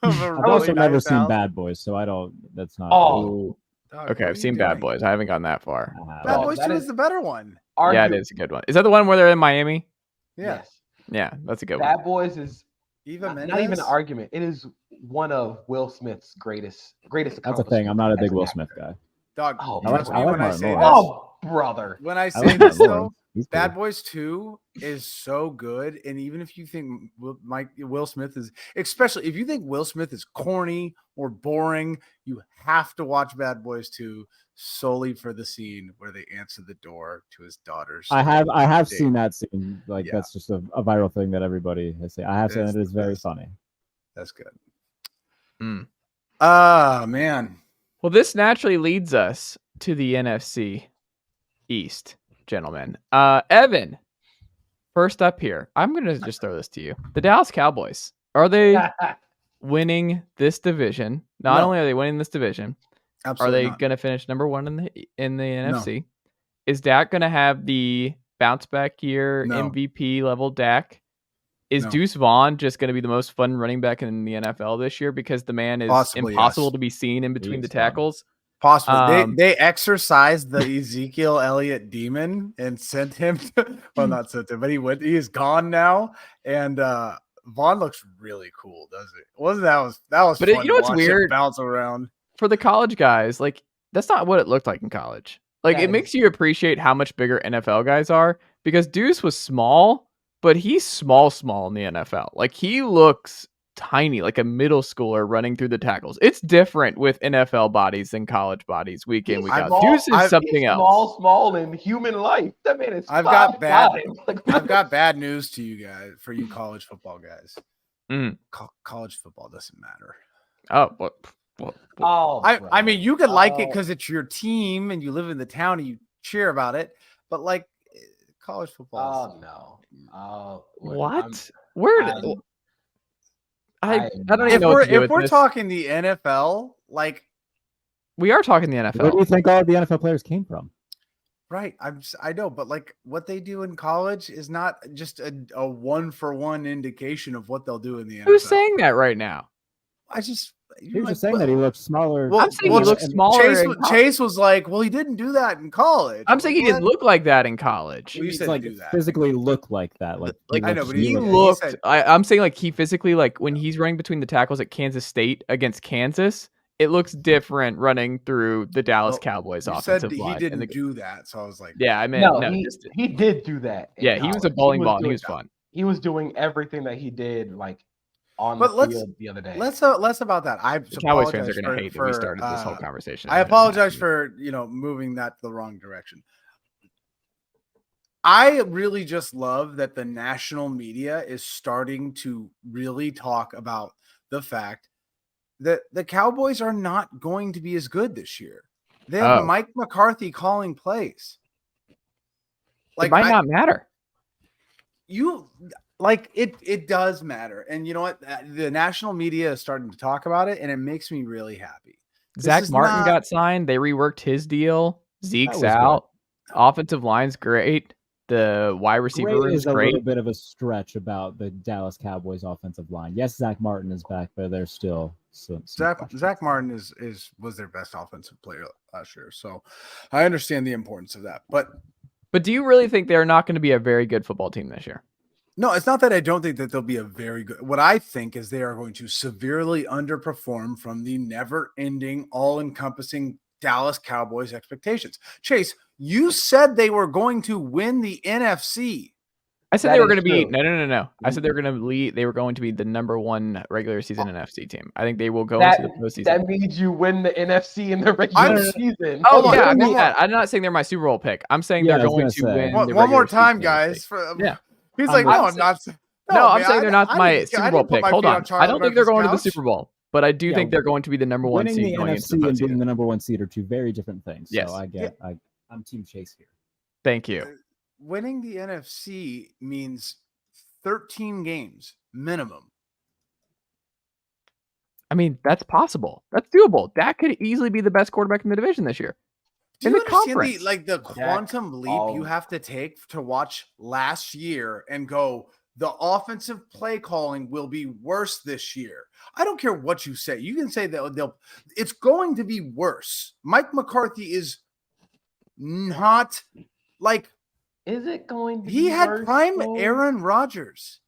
also never seen Bad Boys, so I don't. That's not. Oh, okay. I've seen Bad Boys. I haven't gone that far. Bad Boys 2 is the better one. Yeah, it is a good one. Is that the one where they're in Miami? Yes. Yeah, that's a good one. Bad Boys is not even an argument. It is one of Will Smith's greatest. That's a thing. I'm not a big Will Smith guy. Dog. I like Martin Lawrence. Oh, brother. When I say this though. Bad Boys 2 is so good, and even if you think Will Smith is, especially if you think Will Smith is corny or boring, you have to watch Bad Boys 2 solely for the scene where they answer the door to his daughter's. I have seen that scene. Like that's just a viral thing that everybody has seen. I have seen it. It is very funny. That's good. Man. Well, this naturally leads us to the NFC East. Gentlemen, Evan, first up here, I'm gonna just throw this to you. The Dallas Cowboys, are they winning this division? Not only are they winning this division, absolutely are they gonna finish number one in the NFC? Is Dak gonna have the bounce back year MVP level Dak? Is Deuce Vaughn just gonna be the most fun running back in the NFL this year because the man is impossible to be seen in between the tackles? Possibly. They exorcised the Ezekiel Elliott demon and sent him to, well, not sent him, but he is gone now. And Vaughn looks really cool, doesn't it? That was but fun you know what's weird? Bounce around. For the college guys, like that's not what it looked like in college. Like, it makes you appreciate how much bigger NFL guys are, because Deuce was small, but he's small in the NFL. Like, he looks tiny, like a middle schooler running through the tackles. It's different with NFL bodies than college bodies week in, week out. Deuce is something else. Small in human life. That man is I've got bad news to you guys, for you college football guys. College football doesn't matter. Oh, what? I mean, you could like it because it's your team and you live in the town and you cheer about it, but like college football. What? I don't even know what to do with we're this. talking the NFL, like we are talking the NFL. Where do you think all of the NFL players came from? Right. I know, but like what they do in college is not just a 1-for-1 indication of what they'll do in the NFL. Who's saying that right now? He was just saying that he looks smaller. I'm saying he looks smaller. Chase was like, well, he didn't do that in college. I'm saying he didn't look like that in college. Well, you said like do that. physically look like that. Like I know, but he looked. I'm saying like he physically, like when he's running between the tackles at Kansas State against Kansas, it looks different running through the Dallas Cowboys offensive line. He didn't do that, so I was like, yeah, I mean, he did do that. Yeah, he was a bowling ball. And he was fun. He was doing everything that he did, like on the field the other day. Less about that. The Cowboys fans are going to hate that we started this whole conversation. I apologize for moving that the wrong direction. I really just love that the national media is starting to really talk about the fact that the Cowboys are not going to be as good this year. They have Mike McCarthy calling plays. Like, it might not matter. It does matter. And you know what? The national media is starting to talk about it, and it makes me really happy. Zach Martin got signed. They reworked his deal. Zeke's out. Good. Offensive line's great. The wide receiver room is great. A little bit of a stretch about the Dallas Cowboys offensive line. Yes, Zach Martin is back, but there's still some Zach Martin was their best offensive player last year. So I understand the importance of that. But do you really think they're not going to be a very good football team this year? No, it's not that I don't think that they'll be a very good. What I think is they are going to severely underperform from the never-ending, all-encompassing Dallas Cowboys expectations. Chase, you said they were going to win the NFC. I said they were going to be no. I said they were going to lead. They were going to be the number one regular season NFC team. I think they will go into the postseason. That means you win the NFC in the regular season. Oh yeah, I mean that. I'm not saying they're my Super Bowl pick. I'm saying they're going to win. One more time, guys. He's like, no, I'm not. No, I'm saying they're not my Super Bowl pick. Hold on. I don't think they're going to the Super Bowl, but I do think they're going to be the number one seed. Winning the NFC and being the number one seed are two very different things. Yes. So I'm Team Chase here. Thank you. Winning the NFC means 13 games minimum. I mean, that's possible. That's doable. Dak could easily be the best quarterback in the division this year. Do you understand the quantum leap you have to take to watch last year and go, the offensive play calling will be worse this year? I don't care what you say. You can say that it's going to be worse. Mike McCarthy is not like. Is it going to be He had worse, prime though? Aaron Rodgers.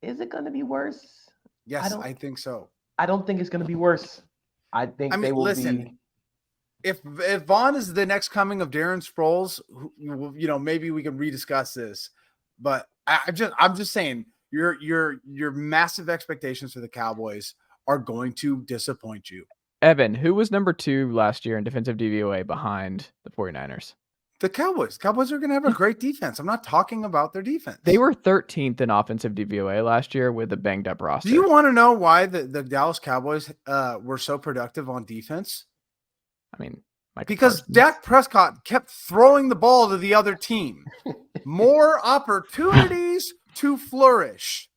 Is it going to be worse? Yes, I think so. I don't think it's going to be worse. I think they will be. If Vaughn is the next coming of Darren Sproles, maybe we can rediscuss this. But I'm just saying your massive expectations for the Cowboys are going to disappoint you. Evan, who was number 2 last year in defensive DVOA behind the 49ers? The Cowboys. Cowboys are going to have a great defense. I'm not talking about their defense. They were 13th in offensive DVOA last year with a banged up roster. Do you want to know why the Dallas Cowboys were so productive on defense? I mean, because Dak Prescott kept throwing the ball to the other team. More opportunities to flourish.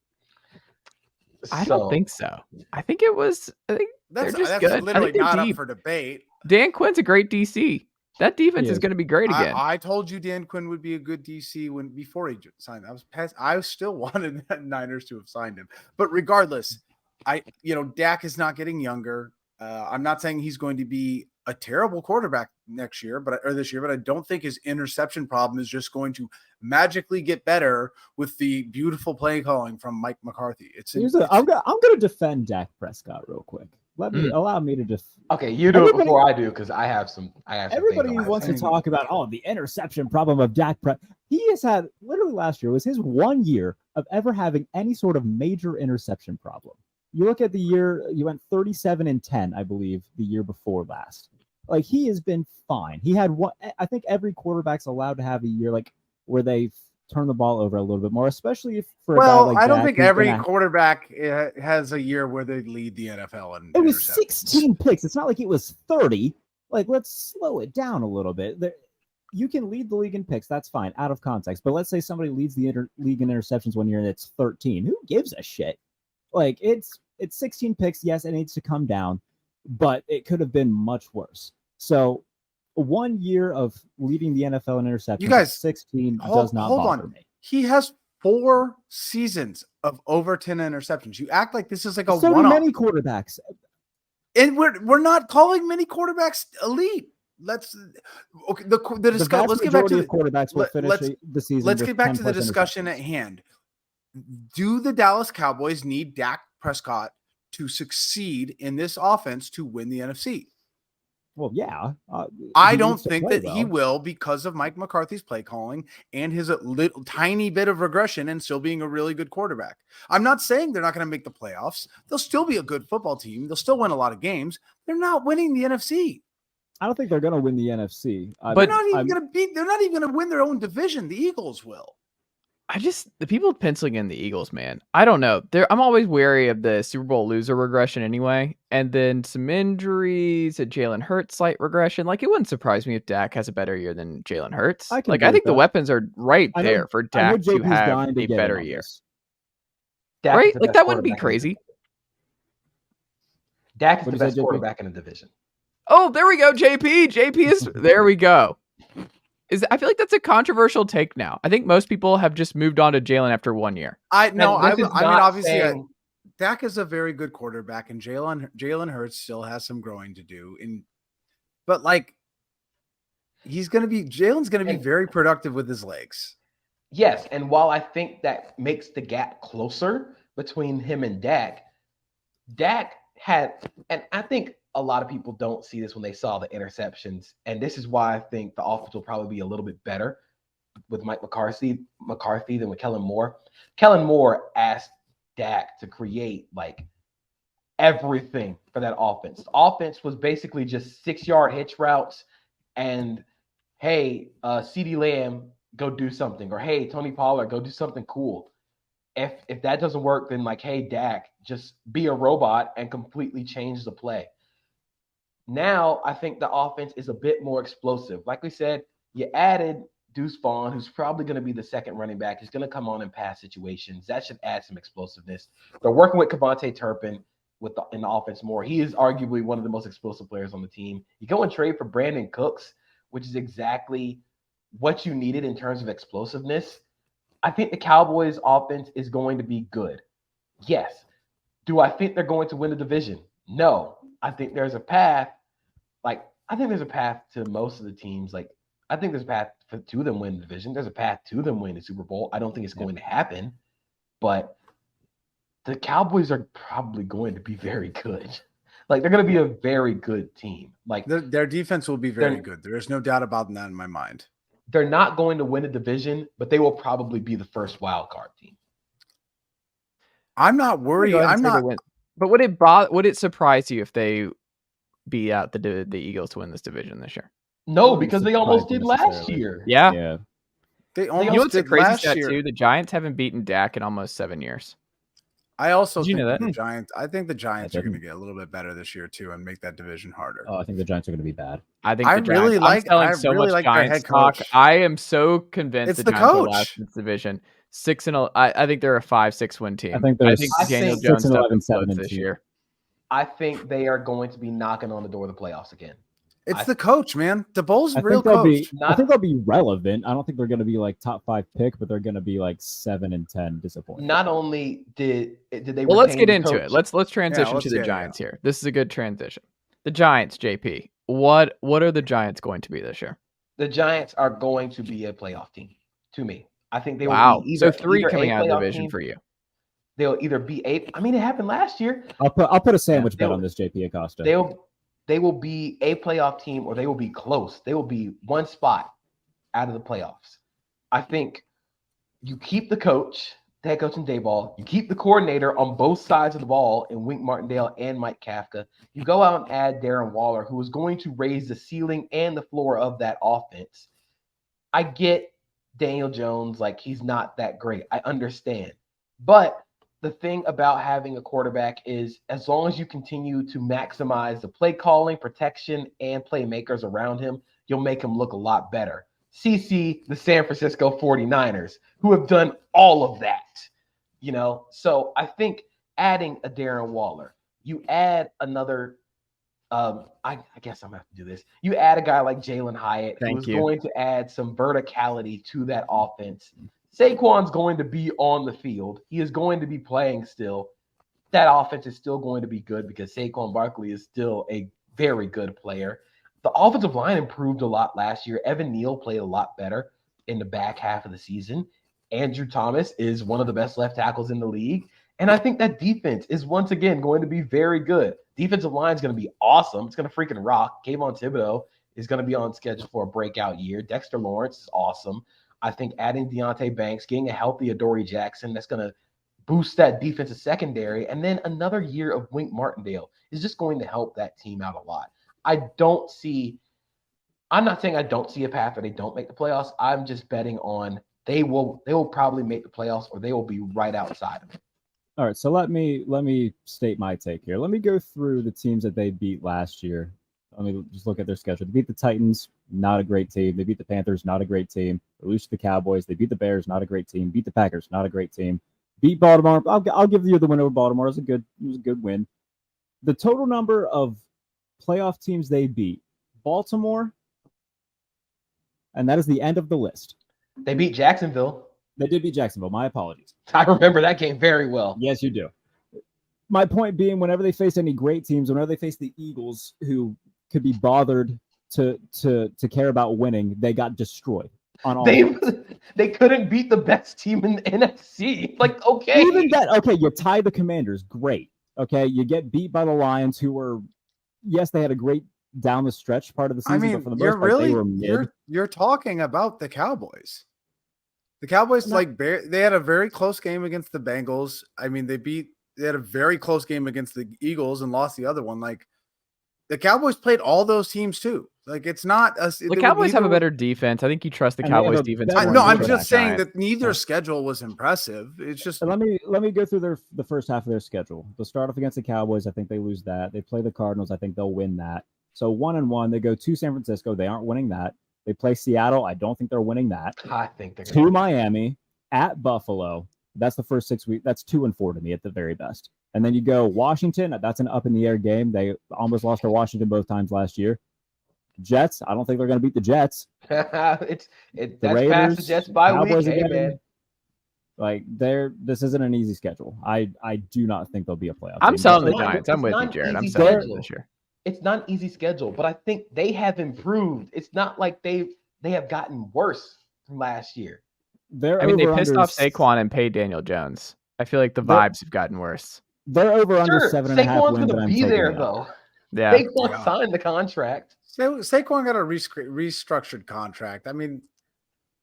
I don't think so. I think it was. I think that's good. Literally not up for debate. Dan Quinn's a great DC. That defense is going to be great again. I told you Dan Quinn would be a good DC before he signed. I still wanted the Niners to have signed him. But regardless, Dak is not getting younger. I'm not saying he's going to be a terrible quarterback this year, but I don't think his interception problem is just going to magically get better with the beautiful play calling from Mike McCarthy. I'm going to defend Dak Prescott real quick. Allow me to just. Okay, you do it before I do because I have some. Everybody wants to talk about the interception problem of Dak Prescott. He has had literally last year was his 1 year of ever having any sort of major interception problem. You look at the year, you went 37-10, I believe, the year before last. Like, he has been fine. He had one. I think every quarterback's allowed to have a year like where they turn the ball over a little bit more, especially if for a guy like I don't Dak, think every quarterback has a year where they lead the NFL in. It was 16 picks. It's not like it was 30. Like, let's slow it down a little bit. You can lead the league in picks. That's fine, out of context. But let's say somebody leads the league in interceptions 1 year and it's 13. Who gives a shit? Like, it's 16 picks. Yes, it needs to come down, but it could have been much worse. So 1 year of leading the NFL in interceptions, you guys, 16 does not bother me. He has 4 seasons of over 10 interceptions. You act like this is like a so one-off. Many quarterbacks. And we're not calling many quarterbacks elite. Let's get back to the quarterbacks will finish the season. Let's get back to the discussion at hand. Do the Dallas Cowboys need Dak Prescott to succeed in this offense to win the NFC? Well, yeah. I don't think that he will because of Mike McCarthy's play calling and his tiny bit of regression and still being a really good quarterback. I'm not saying they're not going to make the playoffs. They'll still be a good football team. They'll still win a lot of games. They're not winning the NFC. I don't think they're going to win the NFC. But they're not even going to win their own division. The Eagles will. The people penciling in the Eagles, man. I don't know. I'm always wary of the Super Bowl loser regression anyway. And then some injuries, a Jalen Hurts slight regression. Like, it wouldn't surprise me if Dak has a better year than Jalen Hurts. I think the weapons are right there for Dak to have a better year. Right? Like, that wouldn't be crazy. Dak is the best quarterback in the division. Oh, there we go, JP. JP is there. We go. I feel like that's a controversial take now. I think most people have just moved on to Jalen after 1 year. Obviously, Dak is a very good quarterback, and Jalen Hurts still has some growing to do. But like, Jalen's going to be very productive with his legs. Yes, and while I think that makes the gap closer between him and Dak had, and I think a lot of people don't see this when they saw the interceptions. And this is why I think the offense will probably be a little bit better with Mike McCarthy than with Kellen Moore. Kellen Moore asked Dak to create like everything for that offense. The offense was basically just 6-yard hitch routes and, hey, CeeDee Lamb, go do something. Or, hey, Tony Pollard, go do something cool. If that doesn't work, then like, hey, Dak, just be a robot and completely change the play. Now, I think the offense is a bit more explosive. Like we said, you added Deuce Vaughn, who's probably going to be the second running back. He's going to come on in pass situations. That should add some explosiveness. They're working with Kevontae Turpin in the offense more. He is arguably one of the most explosive players on the team. You go and trade for Brandon Cooks, which is exactly what you needed in terms of explosiveness. I think the Cowboys' offense is going to be good. Yes. Do I think they're going to win the division? No. I think there's a path. I think there's a path to most of the teams. Like, I think there's a path to them win the division. There's a path to them win the Super Bowl. I don't think it's going to happen, but the Cowboys are probably going to be very good. Like, they're going to be a very good team. Like, their defense will be very good. There is no doubt about that in my mind. They're not going to win a division, but they will probably be the first wild card team. I'm not worried. But would it surprise you if they beat out the Eagles to win this division this year? No, because they almost did last year. Yeah. They almost did last year. Too? The Giants haven't beaten Dak in almost 7 years. I also think the Giants. I think the Giants are going to get a little bit better this year too, and make that division harder. Oh, I think the Giants are going to be bad. I really like their head coach. I am so convinced it's the Giants will last in this division. 6-0. I think they're a 5-6 win team. I think Daniel Jones 6-11-7 this year. I think they are going to be knocking on the door of the playoffs again. It's the coach, man. DeBole's a real coach. I think they'll be relevant. I don't think they're going to be like top 5 pick, but they're going to be like 7-10 disappointing. Not only did they. Well, let's get into it. Let's transition to the Giants here. This is a good transition. The Giants, JP. What are the Giants going to be this year? The Giants are going to be a playoff team. To me, I think they will be so 3 coming out of the division for you. They'll either be I mean, it happened last year. I'll put a sandwich bet on this, JP Acosta. They will be a playoff team, or they will be close. They will be one spot out of the playoffs. I think you keep the coach, the head coach in Dayball. You keep the coordinator on both sides of the ball in Wink Martindale and Mike Kafka. You go out and add Darren Waller, who is going to raise the ceiling and the floor of that offense. I get Daniel Jones, like, he's not that great. I understand. But the thing about having a quarterback is, as long as you continue to maximize the play calling, protection, and playmakers around him, you'll make him look a lot better. CC, the San Francisco 49ers, who have done all of that, So I think adding a Darren Waller, you add another, I guess I'm going to have to do this. You add a guy like Jalen Hyatt, who's going to add some verticality to that offense. Saquon's going to be on the field. He is going to be playing still. That offense is still going to be good because Saquon Barkley is still a very good player. The offensive line improved a lot last year. Evan Neal played a lot better in the back half of the season. Andrew Thomas is one of the best left tackles in the league. And I think that defense is once again going to be very good. Defensive line is going to be awesome. It's going to freaking rock. Kayvon Thibodeau is going to be on schedule for a breakout year. Dexter Lawrence is awesome. I think adding Deonte Banks, getting a healthy Adoree Jackson, that's going to boost that defensive secondary. And then another year of Wink Martindale is just going to help that team out a lot. I'm not saying I don't see a path where they don't make the playoffs. I'm just betting on they will probably make the playoffs, or they will be right outside of it. All right, so let me state my take here. Let me go through the teams that they beat last year. Let me just look at their schedule. They beat the Titans, not a great team. They beat the Panthers, not a great team. They lose to the Cowboys. They beat the Bears, not a great team. Beat the Packers, not a great team. Beat Baltimore. I'll give you the win over Baltimore. It was a good win. The total number of playoff teams they beat: Baltimore, and that is the end of the list. They beat Jacksonville. They did beat Jacksonville. My apologies. I remember that game very well. Yes, you do. My point being, whenever they face any great teams, whenever they face the Eagles, who could be bothered to care about winning, they got destroyed on all. They couldn't beat the best team in the NFC. Like, okay, even that. Okay, you tie the Commanders, great. Okay, you get beat by the Lions, who were, yes, they had a great down the stretch part of the season. I mean, but for the most part, they were mid. You're talking about the Cowboys. The Cowboys, they had a very close game against the Bengals. I mean, they had a very close game against the Eagles and lost the other one. Like, the Cowboys played all those teams too. Like, it's not us. The Cowboys have a better defense. I think you trust the Cowboys defense. I'm just saying that neither schedule was impressive. It's just let me go through the first half of their schedule. They'll start off against the Cowboys. I think they lose that. They play the Cardinals. I think they'll win that. So 1-1. They go to San Francisco. They aren't winning that. They play Seattle. I don't think they're winning that. I think they're to Miami, at Buffalo. That's the first 6 weeks. That's 2-4 to me at the very best. And then you go Washington. That's an up in the air game. They almost lost to Washington both times last year. Jets. I don't think they're going to beat the Jets. That's Raiders, past the Jets by Cowboys week. Hey, again. man. Like, this isn't an easy schedule. I do not think they'll be a playoff. I'm team. selling the Giants. I'm with you, Jarrett. I'm selling it this year. It's not an easy schedule, but I think they have improved. It's not like they have gotten worse from last year. They pissed off Saquon and paid Daniel Jones. I feel like the vibes have gotten worse. They're over under 7.5 wins. Saquon's going to be there, though. Yeah. Saquon signed the contract. Saquon got a restructured contract. I mean,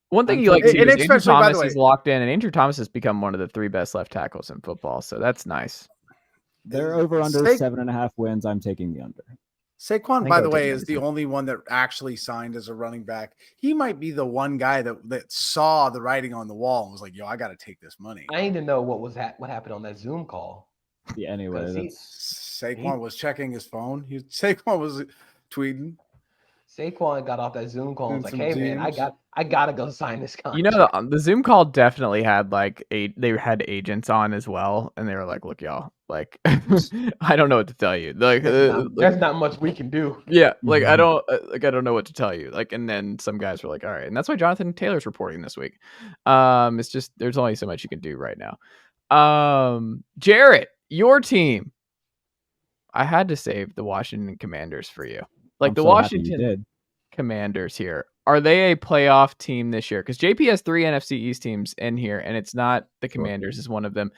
one thing you like to see is Andrew Thomas is locked in, and Andrew Thomas has become one of the 3 best left tackles in football, so that's nice. They're over under 7.5 wins. I'm taking the under. Saquon, by the way, is the only one that actually signed as a running back. He might be the one guy that saw the writing on the wall and was like, "Yo, I got to take this money." I need to know what happened on that Zoom call. Yeah. Anyway, Saquon was checking his phone. Saquon was tweeting. Saquon got off that Zoom call and was like, "Hey man, I gotta go sign this contract." You know, the Zoom call definitely had they had agents on as well, and they were like, "Look, y'all, like, I don't know what to tell you. Like, there's not much we can do." Yeah, like I don't know what to tell you. Like, and then some guys were like, "All right," and that's why Jonathan Taylor's reporting this week. It's just there's only so much you can do right now. Jarrett, your team. I had to save the Washington Commanders for you. Like, the Washington Commanders here, are they a playoff team this year? Because JP has 3 NFC East teams in here, and it's not the Commanders is one of them.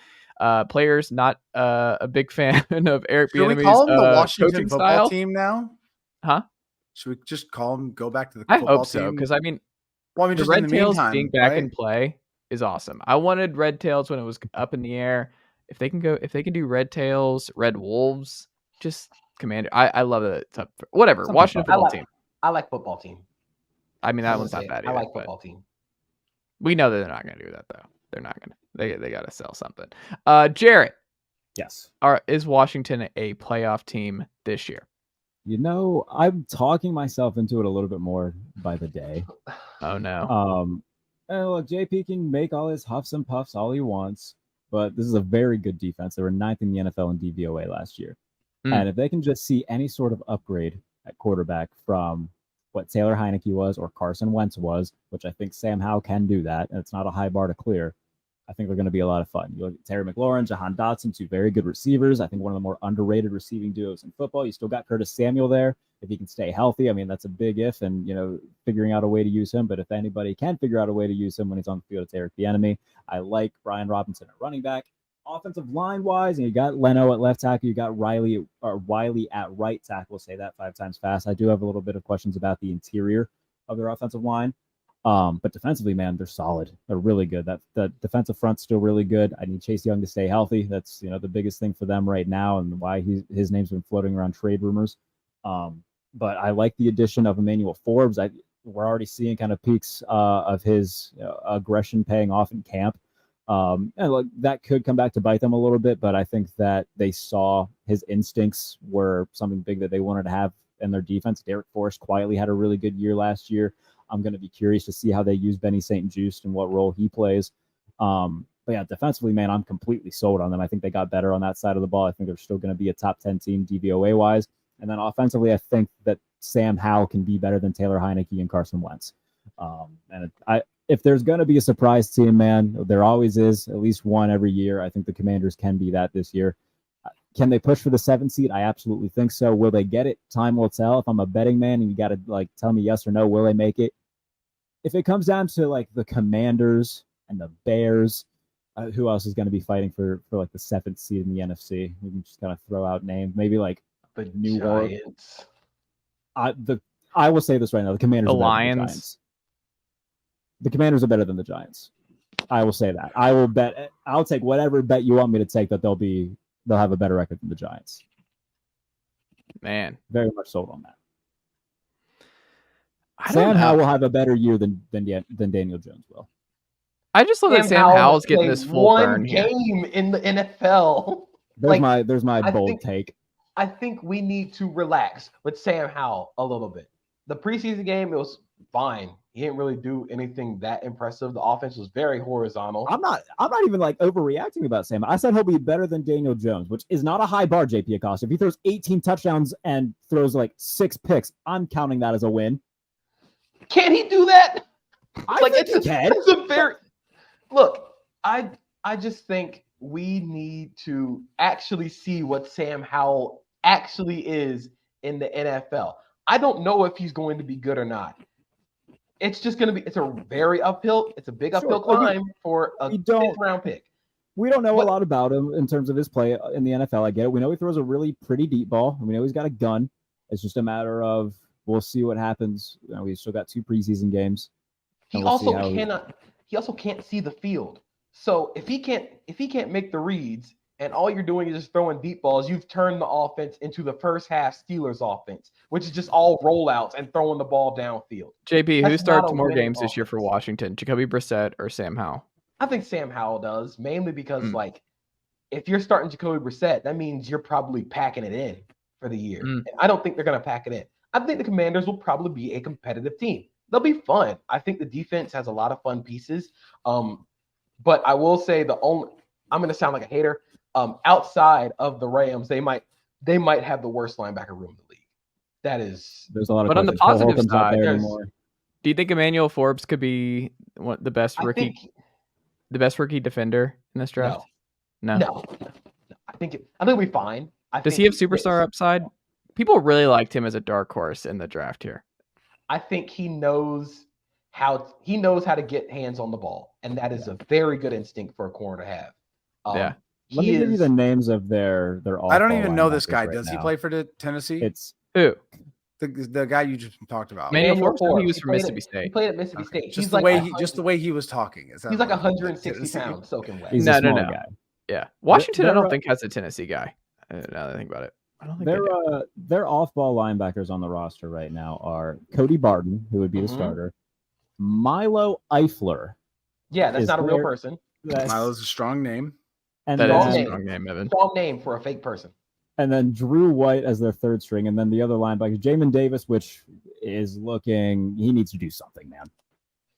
Players not a big fan of Eric Should we Bieniemy's call him the Washington coaching football style. team now? Huh? Should we just call him? Go back to the I football hope so, team? because I mean, Well, I mean, the just in Red the Tails meantime, being back right? in play is awesome. I wanted Red Tails when it was up in the air. If they can do Red Tails, Red Wolves, just Commander. I love it. It's up for, whatever. Something Washington fun. football team. I like football team. I mean, I'm that gonna one's say not it. bad I either. like But football team. we know that they're not going to do that though. They're not going to. They got to sell something. Jarrett, Yes. is Washington a playoff team this year? You know, I'm talking myself into it a little bit more by the day. Oh no. And look, JP can make all his huffs and puffs all he wants, but this is a very good defense. They were 9th in the NFL in DVOA last year. And if they can just see any sort of upgrade at quarterback from what Taylor Heineke was or Carson Wentz was, which I think Sam Howell can do that, and it's not a high bar to clear, I think they're going to be a lot of fun. You look at Terry McLaurin, Jahan Dotson, two very good receivers. I think one of the more underrated receiving duos in football. You still got Curtis Samuel there. If he can stay healthy, I mean, that's a big if, and, you know, figuring out a way to use him. But if anybody can figure out a way to use him when he's on the field, it's Eric Bieniemy. I like Brian Robinson at running back. Offensive line-wise, and you got Leno at left tackle. You got Wiley at right tackle. Say that 5 times fast. I do have a little bit of questions about the interior of their offensive line. But defensively, man, they're solid. They're really good. The defensive front's still really good. I need Chase Young to stay healthy. That's, you know, the biggest thing for them right now, and why his name's been floating around trade rumors. But I like the addition of Emmanuel Forbes. We're already seeing kind of peaks of his aggression paying off in camp. And like that could come back to bite them a little bit, but I think that they saw his instincts were something big that they wanted to have in their defense. Derek Forrest quietly had a really good year last year. I'm going to be curious to see how they use Benny St. Juste and what role he plays. But yeah, defensively, man, I'm completely sold on them. I think they got better on that side of the ball. I think they're still going to be a top 10 team DVOA wise. And then offensively, I think that Sam Howell can be better than Taylor Heineke and Carson Wentz. If there's going to be a surprise team, man, there always is, at least one every year. I think the Commanders can be that this year. Can they push for the 7th seed? I absolutely think so. Will they get it? Time will tell. If I'm a betting man and you got to like tell me yes or no, will they make it? If it comes down to like the Commanders and the Bears, who else is going to be fighting for like the 7th seed in the NFC? We can just kind of throw out names. Maybe like The New Orleans. Giants. I will say this right now: the Commanders The are better than Lions. the Giants. The Commanders are better than the Giants. I will say that. I will bet. I'll take whatever bet you want me to take that they'll have a better record than the Giants. Man, Very much sold on that. Sam Howell will have a better year than Daniel Jones will. I just love that Sam Howell's getting this full burn here. One game in the NFL. There's my bold take. I think we need to relax with Sam Howell a little bit. The preseason game, it was fine. He didn't really do anything that impressive. The offense was very horizontal. I'm not even like overreacting about Sam. I said he'll be better than Daniel Jones, which is not a high bar, JP Acosta. If he throws 18 touchdowns and throws like 6 picks, I'm counting that as a win. Can he do that? I think he can. It's a very look. I just think we need to actually see what Sam Howell actually is in the NFL. I don't know if he's going to be good or not. It's just going to be. It's a very uphill. It's a big uphill climb for a 5th round pick. We don't know a lot about him in terms of his play in the NFL. I get it. We know he throws a really pretty deep ball. We know he's got a gun. It's just a matter of we'll see what happens. You know, we've still got 2 preseason games. He also cannot. He also can't see the field. So if he can't make the reads, and all you're doing is just throwing deep balls, you've turned the offense into the first half Steelers offense, which is just all rollouts and throwing the ball downfield. JP, who starts more games this year for Washington? Jacoby Brissett or Sam Howell? I think Sam Howell does, mainly because like if you're starting Jacoby Brissett, that means you're probably packing it in for the year. And I don't think they're going to pack it in. I think the Commanders will probably be a competitive team. They'll be fun. I think the defense has a lot of fun pieces. But I will say I'm going to sound like a hater. Outside of the Rams, they might have the worst linebacker room in the league. There's a lot of. But on the questions. positive side, do you think Emmanuel Forbes could be the best rookie defender in this draft? No. I think it'll be fine. Does he have superstar upside? People really liked him as a dark horse in the draft here. I think he knows how to get hands on the ball, and that is a very good instinct for a corner to have. Let me give you the names of their I don't even know this linebackers guy. right Does he now. play for the Tennessee? It's Who? The guy you just talked about. Emmanuel Forbes? No, he was He from played Mississippi He State. played at Mississippi Okay. State. Just He's the like way 100 just the way he was talking. Is that He's like right? 160 Tennessee? pounds soaking wet. he's No, a no, small no. guy. Yeah, Washington. I They're, don't think has a Tennessee guy. Now that I think about it, I don't think they do. Their off-ball linebackers on the roster right now are Cody Barton, who would be the starter, Milo Eifler. Yeah, that's is not a real there- person. Milo's a strong name. And That Strong is a name. strong name, Evan. Strong name for a fake person. And then Drew White as their third string, and then the other linebacker, Jamin Davis, which is he needs to do something, man.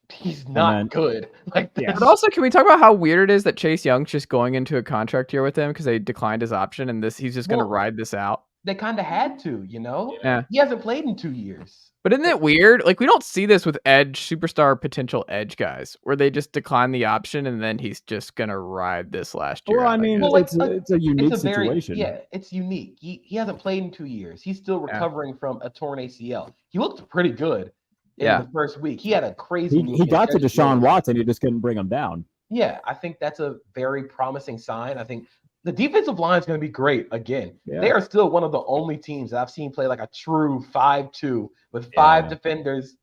He's not good. Like, Yeah. But also, can we talk about how weird it is that Chase Young's just going into a contract year with him because they declined his option, and he's just going to ride this out? they kind of had to, Yeah. He hasn't played in 2 years. But isn't it weird? Like, we don't see this with superstar potential edge guys, where they just decline the option and then he's just gonna ride this last year. Well, I mean, it's a unique It's a very situation. it's unique. He hasn't played in 2 years. He's still recovering from a torn ACL. He looked pretty good in the first week. He had a crazy. He got to Deshaun Watson. He just couldn't bring him down. Yeah, I think that's a very promising sign. I think the defensive line is going to be great again. Yeah. They are still one of the only teams that I've seen play like a true 5-2 with 5 defenders